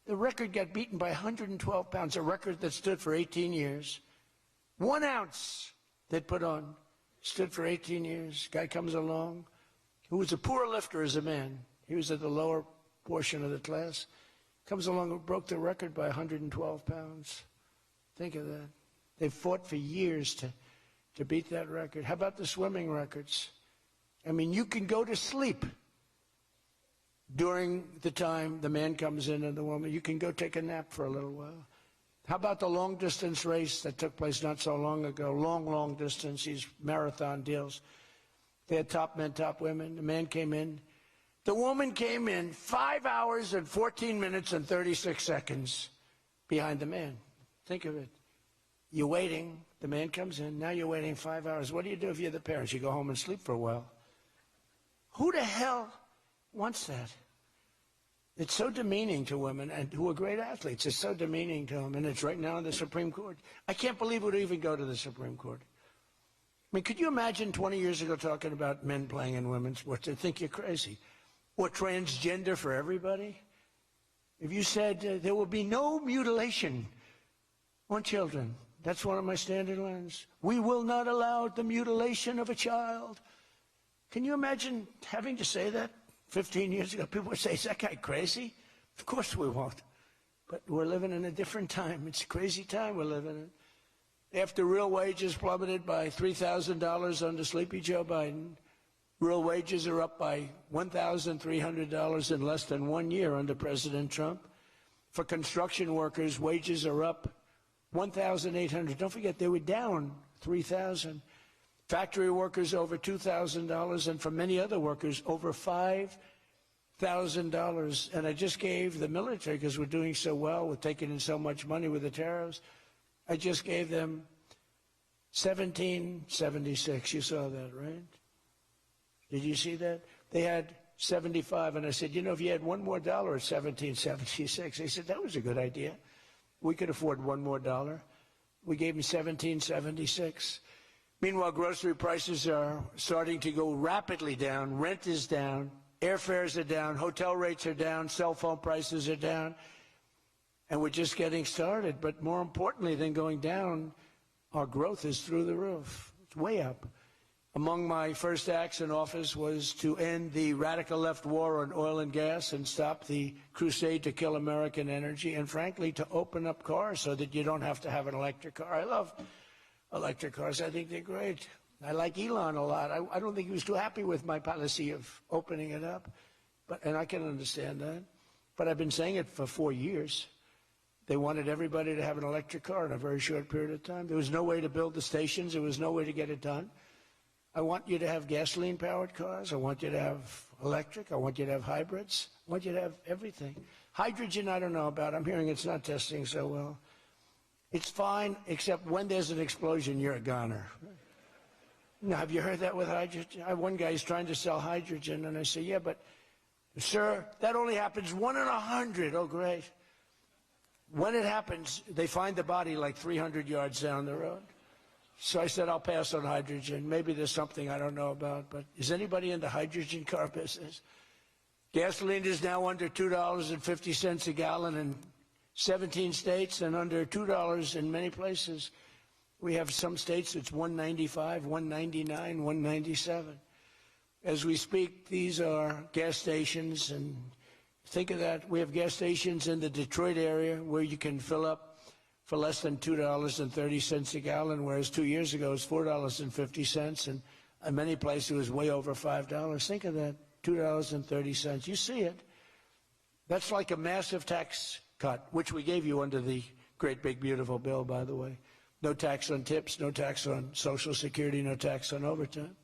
the record got beaten by 112 pounds, a record that stood for 18 years. 1 ounce they'd put on stood for 18 years. Guy comes along who was a poor lifter as a man. He was at the lower portion of the class. Comes along and broke the record by 112 pounds. Think of that. They've fought for years to beat that record. How about the swimming records? I mean, you can go to sleep during the time the man comes in and the woman. You can go take a nap for a little while. How about the long-distance race that took place not so long ago? Long distance, these marathon deals. They had top men, top women. The man came in. The woman came in 5 hours and 14 minutes and 36 seconds behind the man. Think of it. You're waiting. The man comes in. Now you're waiting 5 hours. What do you do if you're the parents? You go home and sleep for a while. Who the hell wants that? It's so demeaning to women, and who are great athletes. It's so demeaning to them, and it's right now in the Supreme Court. I can't believe it would even go to the Supreme Court. I mean, could you imagine 20 years ago talking about men playing in women's sports? They'd think you're crazy. Or transgender for everybody? If you said there will be no mutilation on children, that's one of my standing lines. We will not allow the mutilation of a child. Can you imagine having to say that 15 years ago? People would say, is that guy crazy? Of course we won't. But we're living in a different time. It's a crazy time we're living in. After real wages plummeted by $3,000 under Sleepy Joe Biden, real wages are up by $1,300 in less than 1 year under President Trump. For construction workers, wages are up $1,800. Don't forget, they were down $3,000. Factory workers over $2,000, and for many other workers, over $5,000. And I just gave the military, because we're doing so well with taking in so much money with the tariffs, I just gave them $1,776. You saw that, right? Did you see that? They had 75, and I said, you know, if you had $1 more at $17.76, they said that was a good idea. We could afford $1 more. We gave them $17.76. Meanwhile, grocery prices are starting to go rapidly down. Rent is down. Airfares are down. Hotel rates are down. Cell phone prices are down. And we're just getting started. But more importantly than going down, our growth is through the roof. It's way up. Among my first acts in office was to end the radical left war on oil and gas and stop the crusade to kill American energy, and frankly, to open up cars so that you don't have to have an electric car. I love electric cars. I think they're great. I like Elon a lot. I don't think he was too happy with my policy of opening it up, and I can understand that. But I've been saying it for 4 years. They wanted everybody to have an electric car in a very short period of time. There was no way to build the stations. There was no way to get it done. I want you to have gasoline-powered cars. I want you to have electric. I want you to have hybrids. I want you to have everything. Hydrogen, I don't know about. I'm hearing it's not testing so well. It's fine, except when there's an explosion, you're a goner. Now, have you heard that with hydrogen? One guy's trying to sell hydrogen, and I say, yeah, but, sir, that only happens 1 in 100. Oh, great. When it happens, they find the body like 300 yards down the road. So I said, I'll pass on hydrogen. Maybe there's something I don't know about, but is anybody in the hydrogen car business? Gasoline is now under $2.50 a gallon in 17 states and under $2 in many places. We have some states it's $1.95, $1.99, $1.97. As we speak, these are gas stations, and think of that. We have gas stations in the Detroit area where you can fill up for less than $2.30 a gallon, whereas 2 years ago it was $4.50, and in many places it was way over $5. Think of that, $2.30. You see it. That's like a massive tax cut, which we gave you under the great big beautiful bill, by the way. No tax on tips, no tax on Social Security, no tax on overtime.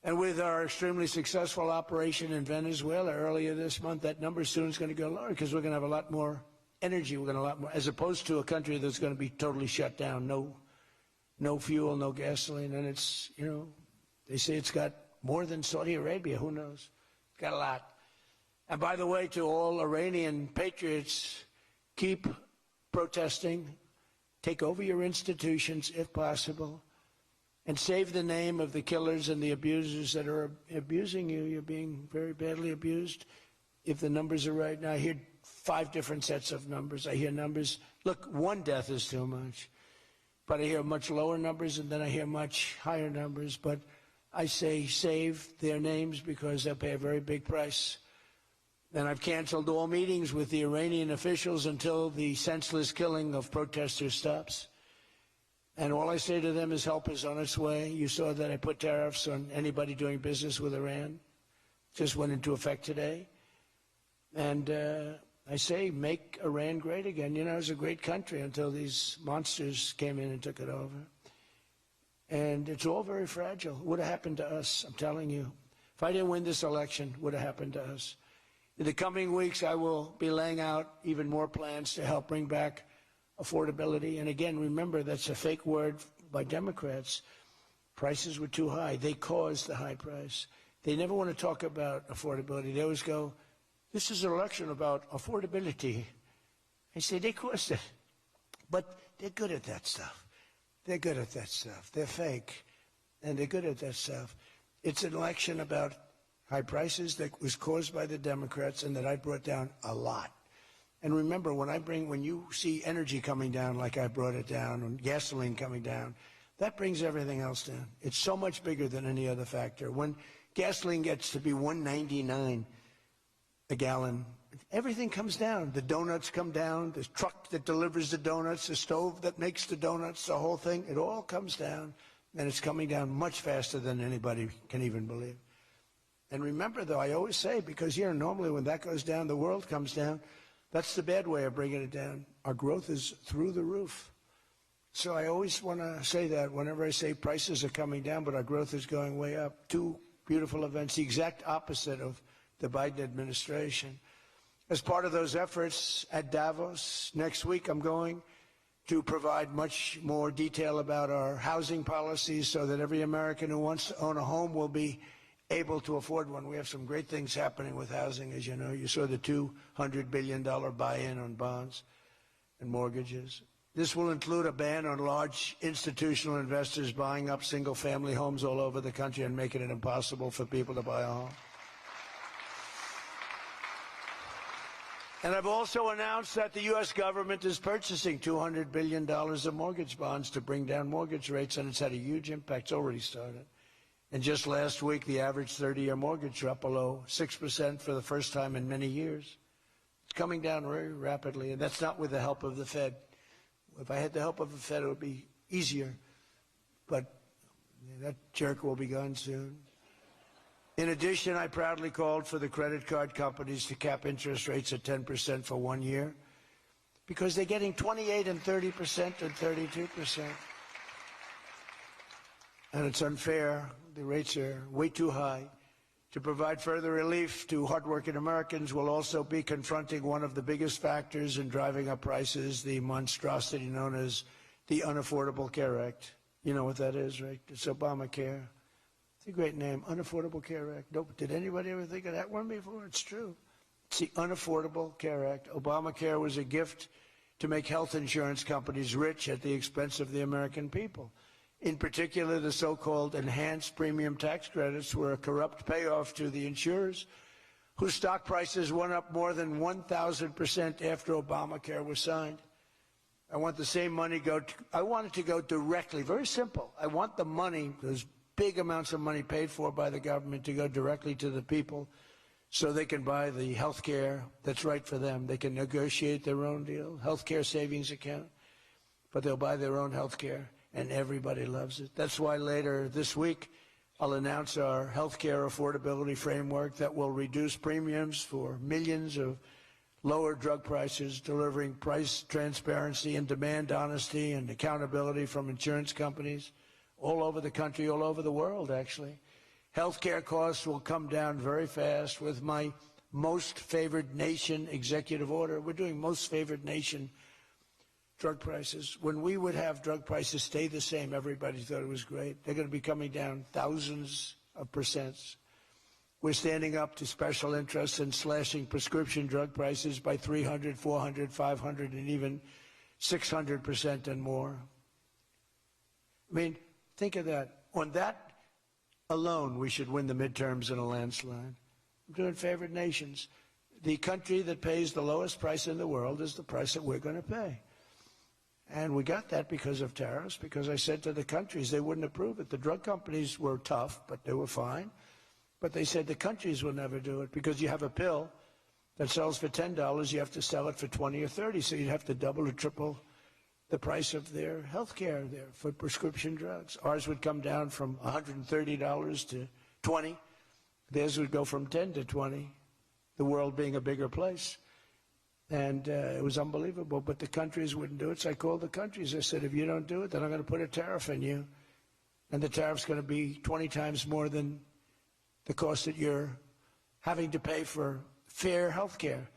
And with our extremely successful operation in Venezuela earlier this month, that number soon is going to go lower because we're going to have a lot more energy. We're going to have a lot more, as opposed to a country that's going to be totally shut down. No fuel, no gasoline. And it's, you know, they say it's got more than Saudi Arabia. Who knows? It's got a lot. And by the way, to all Iranian patriots, keep protesting. Take over your institutions if possible. And save the name of the killers and the abusers that are abusing you. You're being very badly abused. If the numbers are right now, I hear 5 different sets of numbers. I hear numbers, look, 1 death is too much. But I hear much lower numbers, and then I hear much higher numbers. But I say save their names because they'll pay a very big price. And I've canceled all meetings with the Iranian officials until the senseless killing of protesters stops. And all I say to them is help is on its way. You saw that I put tariffs on anybody doing business with Iran. Just went into effect today. And I say make Iran great again. You know, it was a great country until these monsters came in and took it over. And it's all very fragile. It would have happened to us, I'm telling you. If I didn't win this election, it would have happened to us. In the coming weeks, I will be laying out even more plans to help bring back affordability. And again, remember, that's a fake word by Democrats. Prices were too high. They caused the high price. They never want to talk about affordability. They always go, this is an election about affordability. I say, they caused it. But they're good at that stuff. They're good at that stuff. They're fake, and they're good at that stuff. It's an election about high prices that was caused by the Democrats and that I brought down a lot. And remember, when you see energy coming down like I brought it down, and gasoline coming down, that brings everything else down. It's so much bigger than any other factor. When gasoline gets to be $1.99 a gallon, everything comes down. The donuts come down, the truck that delivers the donuts, the stove that makes the donuts, the whole thing, it all comes down. And it's coming down much faster than anybody can even believe. And remember, though, I always say, because, you know, normally when that goes down, the world comes down. That's the bad way of bringing it down. Our growth is through the roof. So I always want to say that whenever I say prices are coming down, but our growth is going way up. 2 beautiful events, the exact opposite of the Biden administration. As part of those efforts at Davos next week, I'm going to provide much more detail about our housing policies so that every American who wants to own a home will be able to afford one. We have some great things happening with housing, as you know. You saw the $200 billion buy-in on bonds and mortgages. This will include a ban on large institutional investors buying up single-family homes all over the country and making it impossible for people to buy a home. And I've also announced that the U.S. government is purchasing $200 billion of mortgage bonds to bring down mortgage rates, and it's had a huge impact. It's already started. And just last week, the average 30-year mortgage dropped below 6% for the first time in many years. It's coming down very rapidly, and that's not with the help of the Fed. If I had the help of the Fed, it would be easier. But that jerk will be gone soon. In addition, I proudly called for the credit card companies to cap interest rates at 10% for 1 year, because they're getting 28% and 30% and 32%. And it's unfair. The rates are way too high. To provide further relief to hardworking Americans, we'll also be confronting one of the biggest factors in driving up prices, the monstrosity known as the Unaffordable Care Act. You know what that is, right? It's Obamacare. It's a great name, Unaffordable Care Act. Nope. Did anybody ever think of that one before? It's true. It's the Unaffordable Care Act. Obamacare was a gift to make health insurance companies rich at the expense of the American people. In particular, the so-called enhanced premium tax credits were a corrupt payoff to the insurers, whose stock prices went up more than 1,000% after Obamacare was signed. I want the same money I want it to go directly, very simple. I want the money, those big amounts of money paid for by the government, to go directly to the people so they can buy the health care that's right for them. They can negotiate their own deal, health care savings account, but they'll buy their own health care. And everybody loves it. That's why later this week, I'll announce our health care affordability framework that will reduce premiums for millions of lower drug prices, delivering price transparency and demand honesty and accountability from insurance companies all over the country, all over the world, actually. Healthcare costs will come down very fast with my most favored nation executive order. We're doing most favored nation drug prices. When we would have drug prices stay the same, everybody thought it was great. They're going to be coming down thousands of percents. We're standing up to special interests and slashing prescription drug prices by 300, 400, 500, and even 600% and more. I mean, think of that. On that alone, we should win the midterms in a landslide. I'm doing favored nations. The country that pays the lowest price in the world is the price that we're going to pay. And we got that because of tariffs, because I said to the countries they wouldn't approve it. The drug companies were tough, but they were fine. But they said the countries will never do it because you have a pill that sells for $10, you have to sell it for 20 or 30, so you'd have to double or triple the price of their health care there for prescription drugs. Ours would come down from $130 to $20. Theirs would go from 10 to 20, the world being a bigger place. And it was unbelievable, but the countries wouldn't do it, so I called the countries. I said, if you don't do it, then I'm going to put a tariff on you. And the tariff's going to be 20 times more than the cost that you're having to pay for fair health care.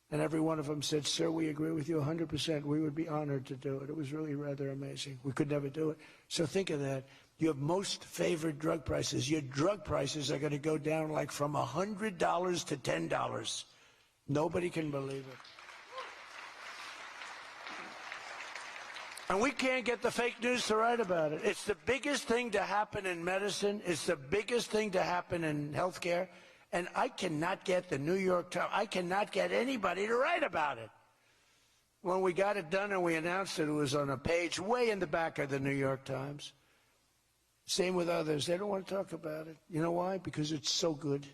And every one of them said, sir, we agree with you 100%. We would be honored to do it. It was really rather amazing. We could never do it. So think of that. You have most favored drug prices. Your drug prices are going to go down like from $100 to $10. Nobody can believe it. And we can't get the fake news to write about it. It's the biggest thing to happen in medicine. It's the biggest thing to happen in healthcare. And I cannot get the New York Times, I cannot get anybody to write about it. When we got it done and we announced it, it was on a page way in the back of the New York Times. Same with others. They don't want to talk about it. You know why? Because it's so good.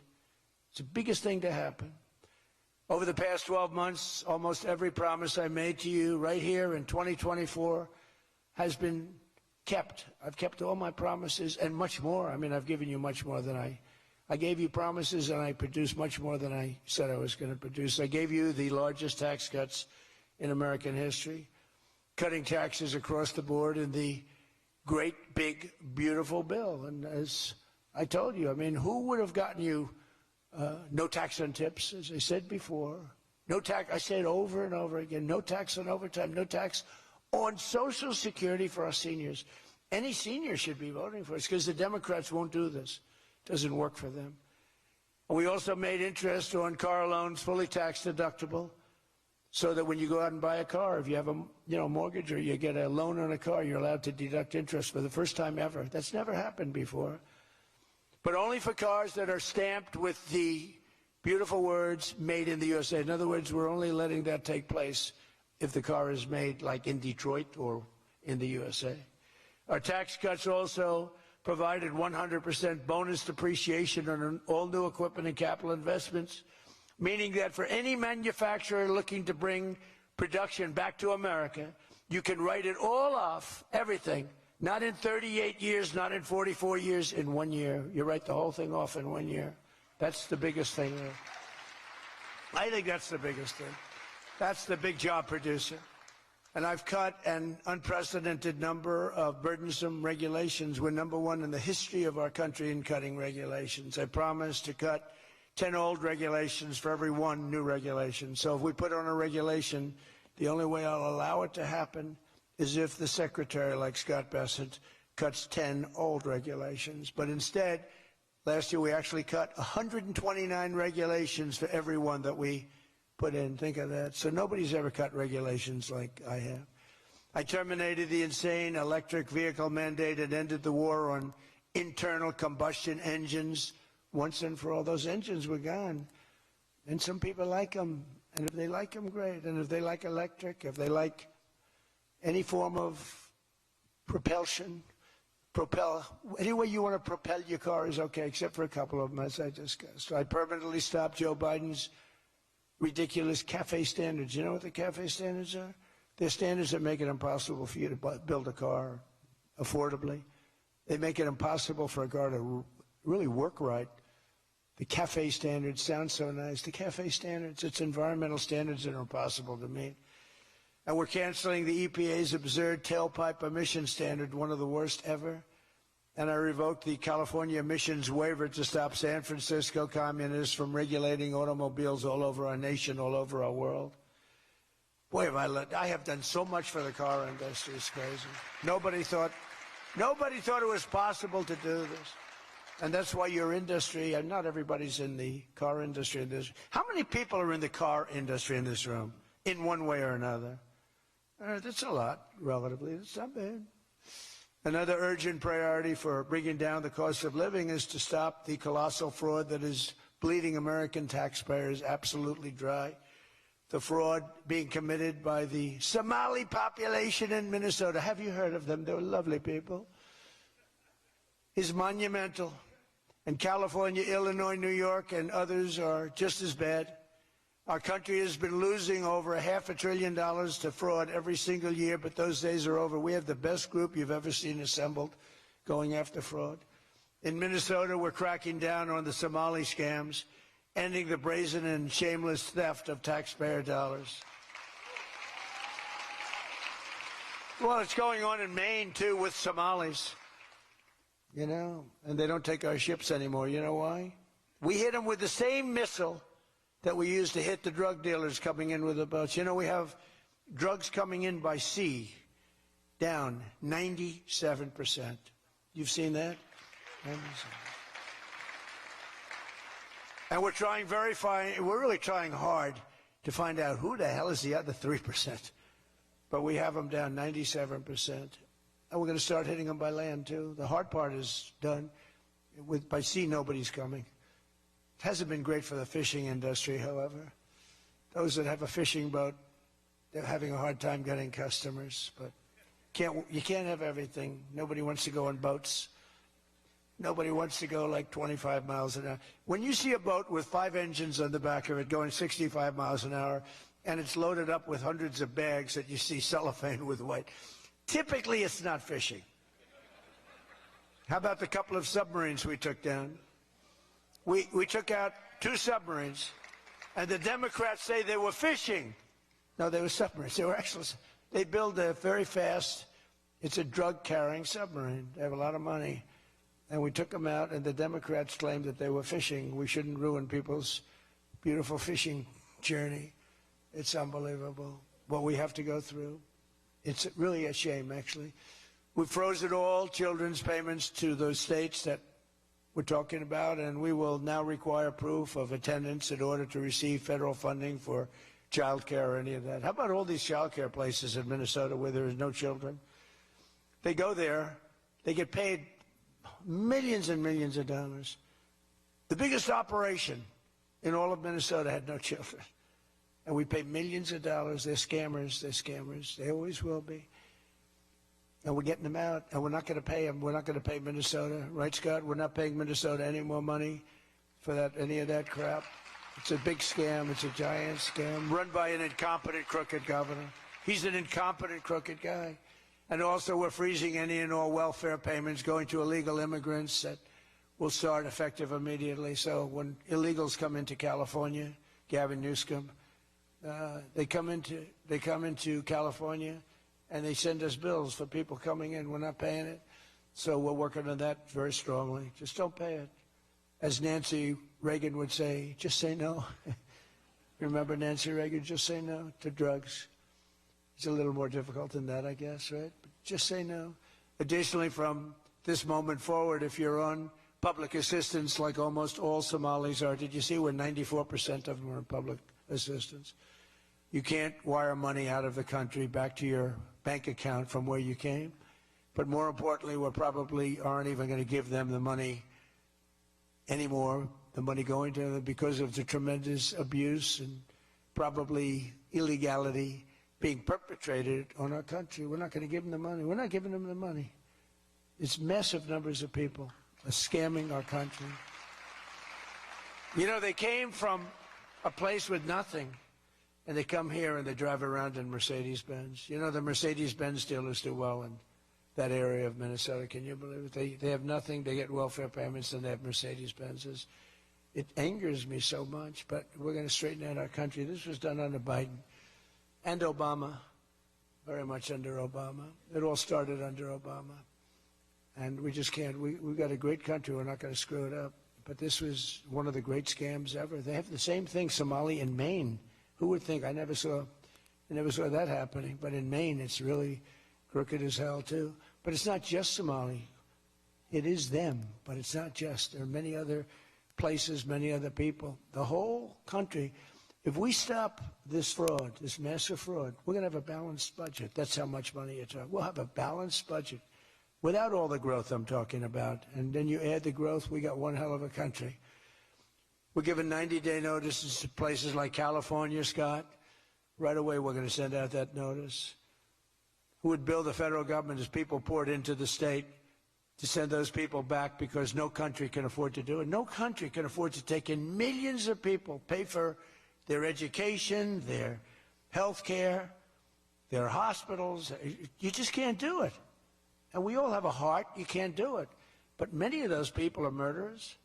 It's the biggest thing to happen. Over the past 12 months, almost every promise I made to you right here in 2024 has been kept. I've kept all my promises and much more. I mean, I've given you much more than I gave you promises, and I produced much more than I said I was going to produce. I gave you the largest tax cuts in American history, cutting taxes across the board in the great, big, beautiful bill. And as I told you, I mean, who would have gotten you no tax on tips, as I said before. No tax, I said over and over again, no tax on overtime, no tax on Social Security for our seniors. Any senior should be voting for us because the Democrats won't do this. It doesn't work for them. And we also made interest on car loans fully tax deductible so that when you go out and buy a car, if you have a mortgage or you get a loan on a car, you're allowed to deduct interest for the first time ever. That's never happened before. But only for cars that are stamped with the beautiful words, made in the USA. In other words, we're only letting that take place if the car is made like in Detroit or in the USA. Our tax cuts also provided 100% bonus depreciation on all new equipment and capital investments, meaning that for any manufacturer looking to bring production back to America, you can write it all off, everything. Not in 38 years, not in 44 years, in 1 year. You write the whole thing off in 1 year. That's the biggest thing there. I think that's the biggest thing. That's the big job producer. And I've cut an unprecedented number of burdensome regulations. We're number one in the history of our country in cutting regulations. I promised to cut 10 old regulations for every one new regulation. So if we put on a regulation, the only way I'll allow it to happen is if the secretary, like Scott Bessent, cuts 10 old regulations. But instead, last year we actually cut 129 regulations for every one that we put in. Think of that. So nobody's ever cut regulations like I have. I terminated the insane electric vehicle mandate and ended the war on internal combustion engines. Once and for all, those engines were gone. And some people like them. And if they like them, great. And if they like electric, if they like any form of propulsion, any way you want to propel your car is okay, except for a couple of them, as I discussed. I permanently stopped Joe Biden's ridiculous CAFE standards. You know what the CAFE standards are? They're standards that make it impossible for you to build a car affordably. They make it impossible for a car to really work right. The CAFE standards sound so nice. The CAFE standards, it's environmental standards that are impossible to meet. And we're canceling the EPA's absurd tailpipe emission standard, one of the worst ever. And I revoked the California emissions waiver to stop San Francisco communists from regulating automobiles all over our nation, all over our world. Boy, I have done so much for the car industry. It's crazy. Nobody thought it was possible to do this. And that's why your industry, and not everybody's in the car industry. How many people are in the car industry in this room, in one way or another? That's a lot, relatively. It's not bad. Another urgent priority for bringing down the cost of living is to stop the colossal fraud that is bleeding American taxpayers absolutely dry. The fraud being committed by the Somali population in Minnesota. Have you heard of them? They're lovely people. Is monumental. And California, Illinois, New York, and others are just as bad. Our country has been losing over $500 billion to fraud every single year, but those days are over. We have the best group you've ever seen assembled going after fraud. In Minnesota, we're cracking down on the Somali scams, ending the brazen and shameless theft of taxpayer dollars. Well, it's going on in Maine, too, with Somalis. You know, and they don't take our ships anymore. You know why? We hit them with the same missile that we used to hit the drug dealers coming in with the boats. You know, we have drugs coming in by sea down 97%. You've seen that? 97%. And we're trying we're really trying hard to find out who the hell is the other 3%. But we have them down 97%. And we're going to start hitting them by land, too. The hard part is done. By sea, nobody's coming. It hasn't been great for the fishing industry, however. Those that have a fishing boat, they're having a hard time getting customers. But you can't have everything. Nobody wants to go on boats. Nobody wants to go like 25 miles an hour. When you see a boat with 5 engines on the back of it going 65 miles an hour, and it's loaded up with hundreds of bags that you see cellophane with white, typically, it's not fishing. How about the couple of submarines we took down? We took out 2 submarines, and the Democrats say they were fishing. No, they were submarines. They were actually, they build a very fast, it's a drug-carrying submarine. They have a lot of money. And we took them out, and the Democrats claimed that they were fishing. We shouldn't ruin people's beautiful fishing journey. It's unbelievable what we have to go through. It's really a shame, actually. We've frozen all children's payments to those states that we're talking about, and we will now require proof of attendance in order to receive federal funding for child care or any of that. How about all these child care places in Minnesota where there is no children? They go there, they get paid millions and millions of dollars. The biggest operation in all of Minnesota had no children. And we pay millions of dollars. They're scammers. They're scammers. They always will be. And we're getting them out, and we're not going to pay them. We're not going to pay Minnesota. Right, Scott? We're not paying Minnesota any more money for that, any of that crap. It's a big scam. It's a giant scam run by an incompetent, crooked governor. He's an incompetent, crooked guy. And also, we're freezing any and all welfare payments going to illegal immigrants that will start effective immediately. So when illegals come into California, Gavin Newsom, they come into California, and they send us bills for people coming in. We're not paying it. So we're working on that very strongly. Just don't pay it. As Nancy Reagan would say, just say no. Remember Nancy Reagan? Just say no to drugs. It's a little more difficult than that, I guess, right? But just say no. Additionally, from this moment forward, if you're on public assistance like almost all Somalis are, did you see where 94% of them are on public assistance? You can't wire money out of the country back to your bank account from where you came. But more importantly, we probably aren't even going to give them the money anymore, the money going to them, because of the tremendous abuse and probably illegality being perpetrated on our country. We're not going to give them the money. We're not giving them the money. It's massive numbers of people are scamming our country. You know, they came from a place with nothing, and they come here and they drive around in Mercedes-Benz. You know, the Mercedes-Benz dealers do well in that area of Minnesota. Can you believe it? They have nothing. They get welfare payments, and they have Mercedes-Benzes. It angers me so much, but we're going to straighten out our country. This was done under Biden and Obama, very much under Obama. It all started under Obama. And we just can't. We've got a great country. We're not going to screw it up. But this was one of the great scams ever. They have the same thing, Somali in Maine. Who would think? I never saw that happening. But in Maine, it's really crooked as hell, too. But it's not just Somali. It is them, but it's not just. There are many other places, many other people. The whole country, if we stop this fraud, this massive fraud, we're going to have a balanced budget. That's how much money you're talking. We'll have a balanced budget without all the growth I'm talking about. And then you add the growth, we got one hell of a country. We're giving 90-day notices to places like California, Scott. Right away, we're going to send out that notice. Who would bill the federal government as people poured into the state to send those people back because no country can afford to do it? No country can afford to take in millions of people, pay for their education, their health care, their hospitals. You just can't do it. And we all have a heart. You can't do it. But many of those people are murderers.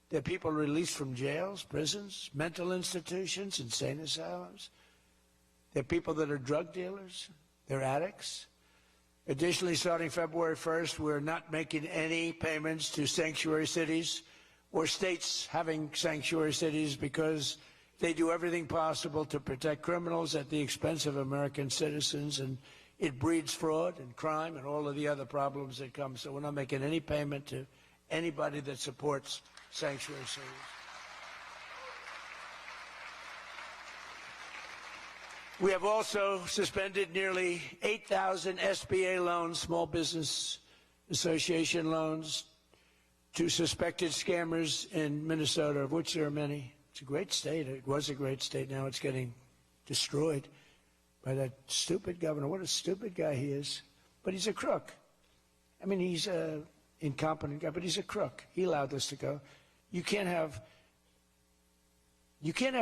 They're people released from jails, prisons, mental institutions, insane asylums. They're people that are drug dealers. They're addicts. Additionally, starting February 1st, we're not making any payments to sanctuary cities or states having sanctuary cities because they do everything possible to protect criminals at the expense of American citizens, and it breeds fraud and crime and all of the other problems that come. So we're not making any payment to anybody that supports sanctuary cities. We have also suspended nearly 8,000 SBA loans, Small Business Association loans, to suspected scammers in Minnesota, of which there are many. It's a great state. It was a great state. Now it's getting destroyed by that stupid governor. What a stupid guy he is. But he's a crook. I mean, he's an incompetent guy, but he's a crook. He allowed this to go. You can't have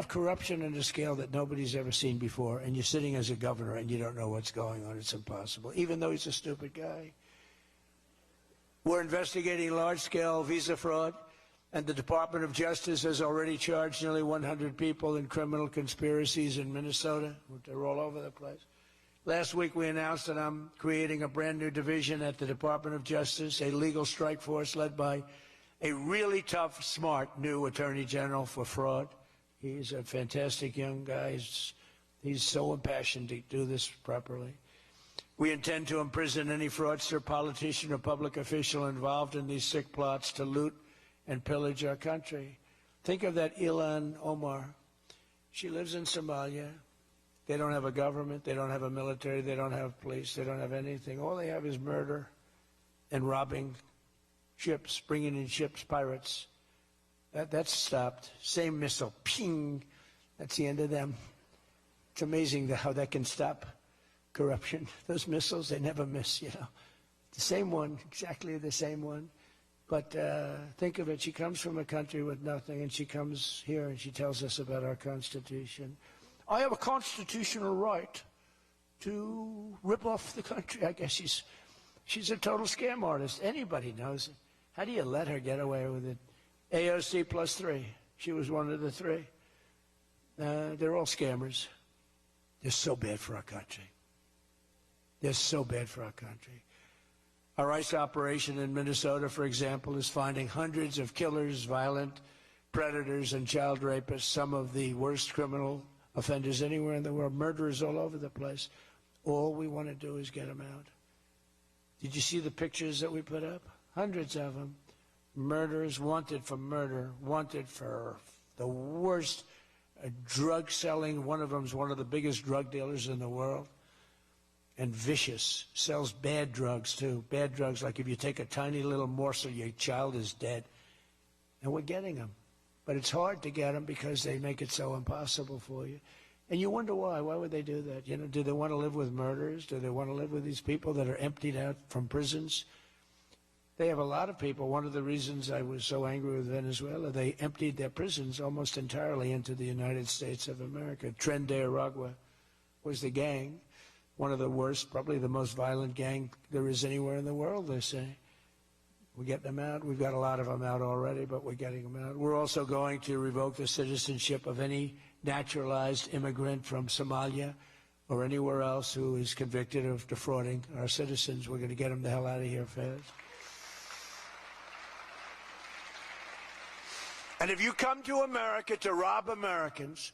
corruption on a scale that nobody's ever seen before, and you're sitting as a governor and you don't know what's going on. It's impossible, even though he's a stupid guy. We're investigating large-scale visa fraud, and the Department of Justice has already charged nearly 100 people in criminal conspiracies in Minnesota. They're all over the place. Last week we announced that I'm creating a brand new division at the Department of Justice, a legal strike force led by a really tough, smart new Attorney General for fraud. He's a fantastic young guy. He's so impassioned to do this properly. We intend to imprison any fraudster, politician, or public official involved in these sick plots to loot and pillage our country. Think of that Ilan Omar. She lives in Somalia. They don't have a government. They don't have a military. They don't have police. They don't have anything. All they have is murder and robbing ships, bringing in ships, pirates. That's stopped. Same missile, ping. That's the end of them. It's amazing how that can stop corruption. Those missiles, they never miss, you know. The same one, exactly the same one. But think of it. She comes from a country with nothing, and she comes here and she tells us about our Constitution. I have a constitutional right to rip off the country. I guess she's a total scam artist. Anybody knows it. How do you let her get away with it? AOC +3. She was one of the three. They're all scammers. They're so bad for our country. They're so bad for our country. Our ICE operation in Minnesota, for example, is finding hundreds of killers, violent predators, and child rapists, some of the worst criminal offenders anywhere in the world, murderers all over the place. All we want to do is get them out. Did you see the pictures that we put up? Hundreds of them. Murderers wanted for murder, wanted for the worst drug selling. One of them is one of the biggest drug dealers in the world. And vicious, sells bad drugs too. Bad drugs, like if you take a tiny little morsel, your child is dead. And we're getting them. But it's hard to get them because they make it so impossible for you. And you wonder why. Why would they do that? You know, do they want to live with murderers? Do they want to live with these people that are emptied out from prisons? They have a lot of people. One of the reasons I was so angry with Venezuela, they emptied their prisons almost entirely into the United States of America. Tren de Aragua was the gang, one of the worst, probably the most violent gang there is anywhere in the world, they say. We're getting them out. We've got a lot of them out already, but we're getting them out. We're also going to revoke the citizenship of any naturalized immigrant from Somalia or anywhere else who is convicted of defrauding our citizens. We're going to get them the hell out of here fast. And if you come to America to rob Americans,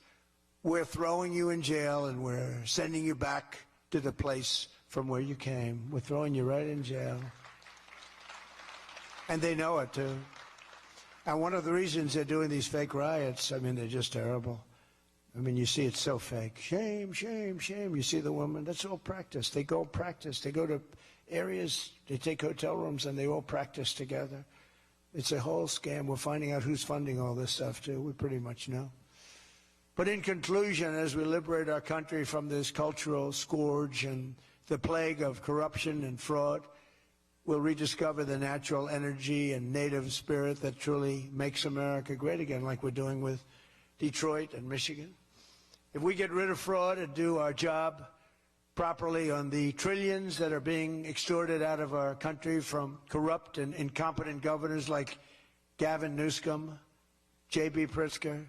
we're throwing you in jail and we're sending you back to the place from where you came. We're throwing you right in jail. And they know it, too. And one of the reasons they're doing these fake riots, I mean, they're just terrible. I mean, you see it's so fake. Shame, shame, shame. You see the woman, that's all practice. They go practice. They go to areas, they take hotel rooms, and they all practice together. It's a whole scam. We're finding out who's funding all this stuff, too. We pretty much know. But in conclusion, as we liberate our country from this cultural scourge and the plague of corruption and fraud, we'll rediscover the natural energy and native spirit that truly makes America great again, like we're doing with Detroit and Michigan. If we get rid of fraud and do our job properly on the trillions that are being extorted out of our country from corrupt and incompetent governors like Gavin Newsom, J.B. Pritzker,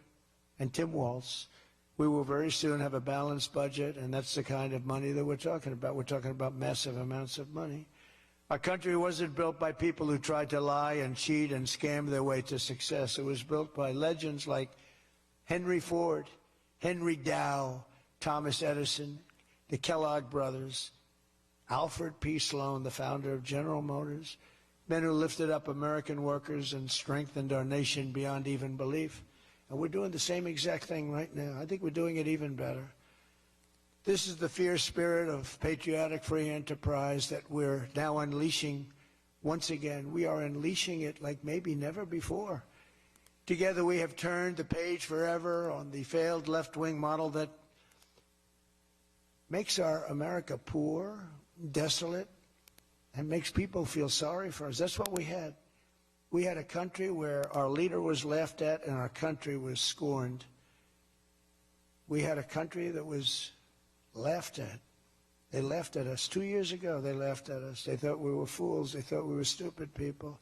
and Tim Walz, we will very soon have a balanced budget, and that's the kind of money that we're talking about. We're talking about massive amounts of money. Our country wasn't built by people who tried to lie and cheat and scam their way to success. It was built by legends like Henry Ford, Henry Dow, Thomas Edison, the Kellogg brothers, Alfred P. Sloan, the founder of General Motors, men who lifted up American workers and strengthened our nation beyond even belief. And we're doing the same exact thing right now. I think we're doing it even better. This is the fierce spirit of patriotic free enterprise that we're now unleashing once again. We are unleashing it like maybe never before. Together we have turned the page forever on the failed left-wing model that makes our America poor, desolate, and makes people feel sorry for us. That's what we had. We had a country where our leader was laughed at and our country was scorned. We had a country that was laughed at. They laughed at us. 2 years ago, they laughed at us. They thought we were fools. They thought we were stupid people.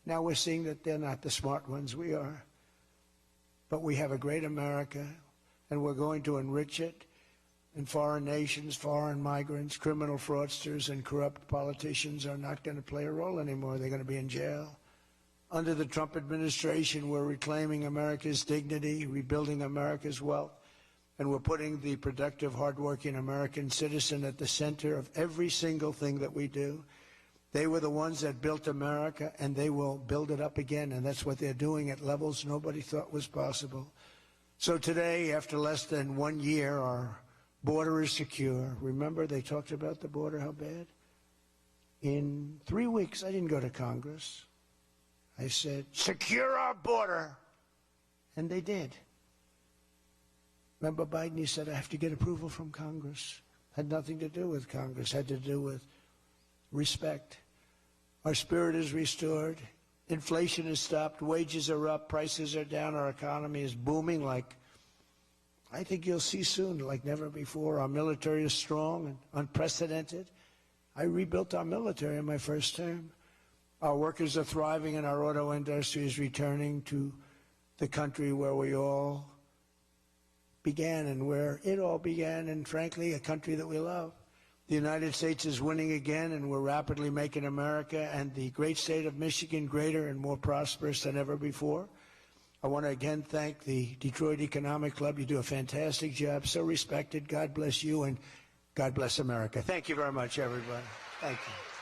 Now we're seeing that they're not the smart ones. We are. But we have a great America, and we're going to enrich it. And foreign nations, foreign migrants, criminal fraudsters, and corrupt politicians are not going to play a role anymore. They're going to be in jail. Under the Trump administration, we're reclaiming America's dignity, rebuilding America's wealth, and we're putting the productive, hardworking American citizen at the center of every single thing that we do. They were the ones that built America, and they will build it up again, and that's what they're doing at levels nobody thought was possible. So today, after less than 1 year, our border is secure. Remember, they talked about the border, how bad? In 3 weeks, I didn't go to Congress. I said, secure our border. And they did. Remember Biden, he said, I have to get approval from Congress. Had nothing to do with Congress, had to do with respect. Our spirit is restored. Inflation is stopped. Wages are up. Prices are down. Our economy is booming like I think you'll see soon, like never before. Our military is strong and unprecedented. I rebuilt our military in my first term. Our workers are thriving and our auto industry is returning to the country where we all began and where it all began, and frankly, a country that we love. The United States is winning again, and we're rapidly making America and the great state of Michigan greater and more prosperous than ever before. I want to again thank the Detroit Economic Club. You do a fantastic job, so respected. God bless you, and God bless America. Thank you very much, everybody. Thank you.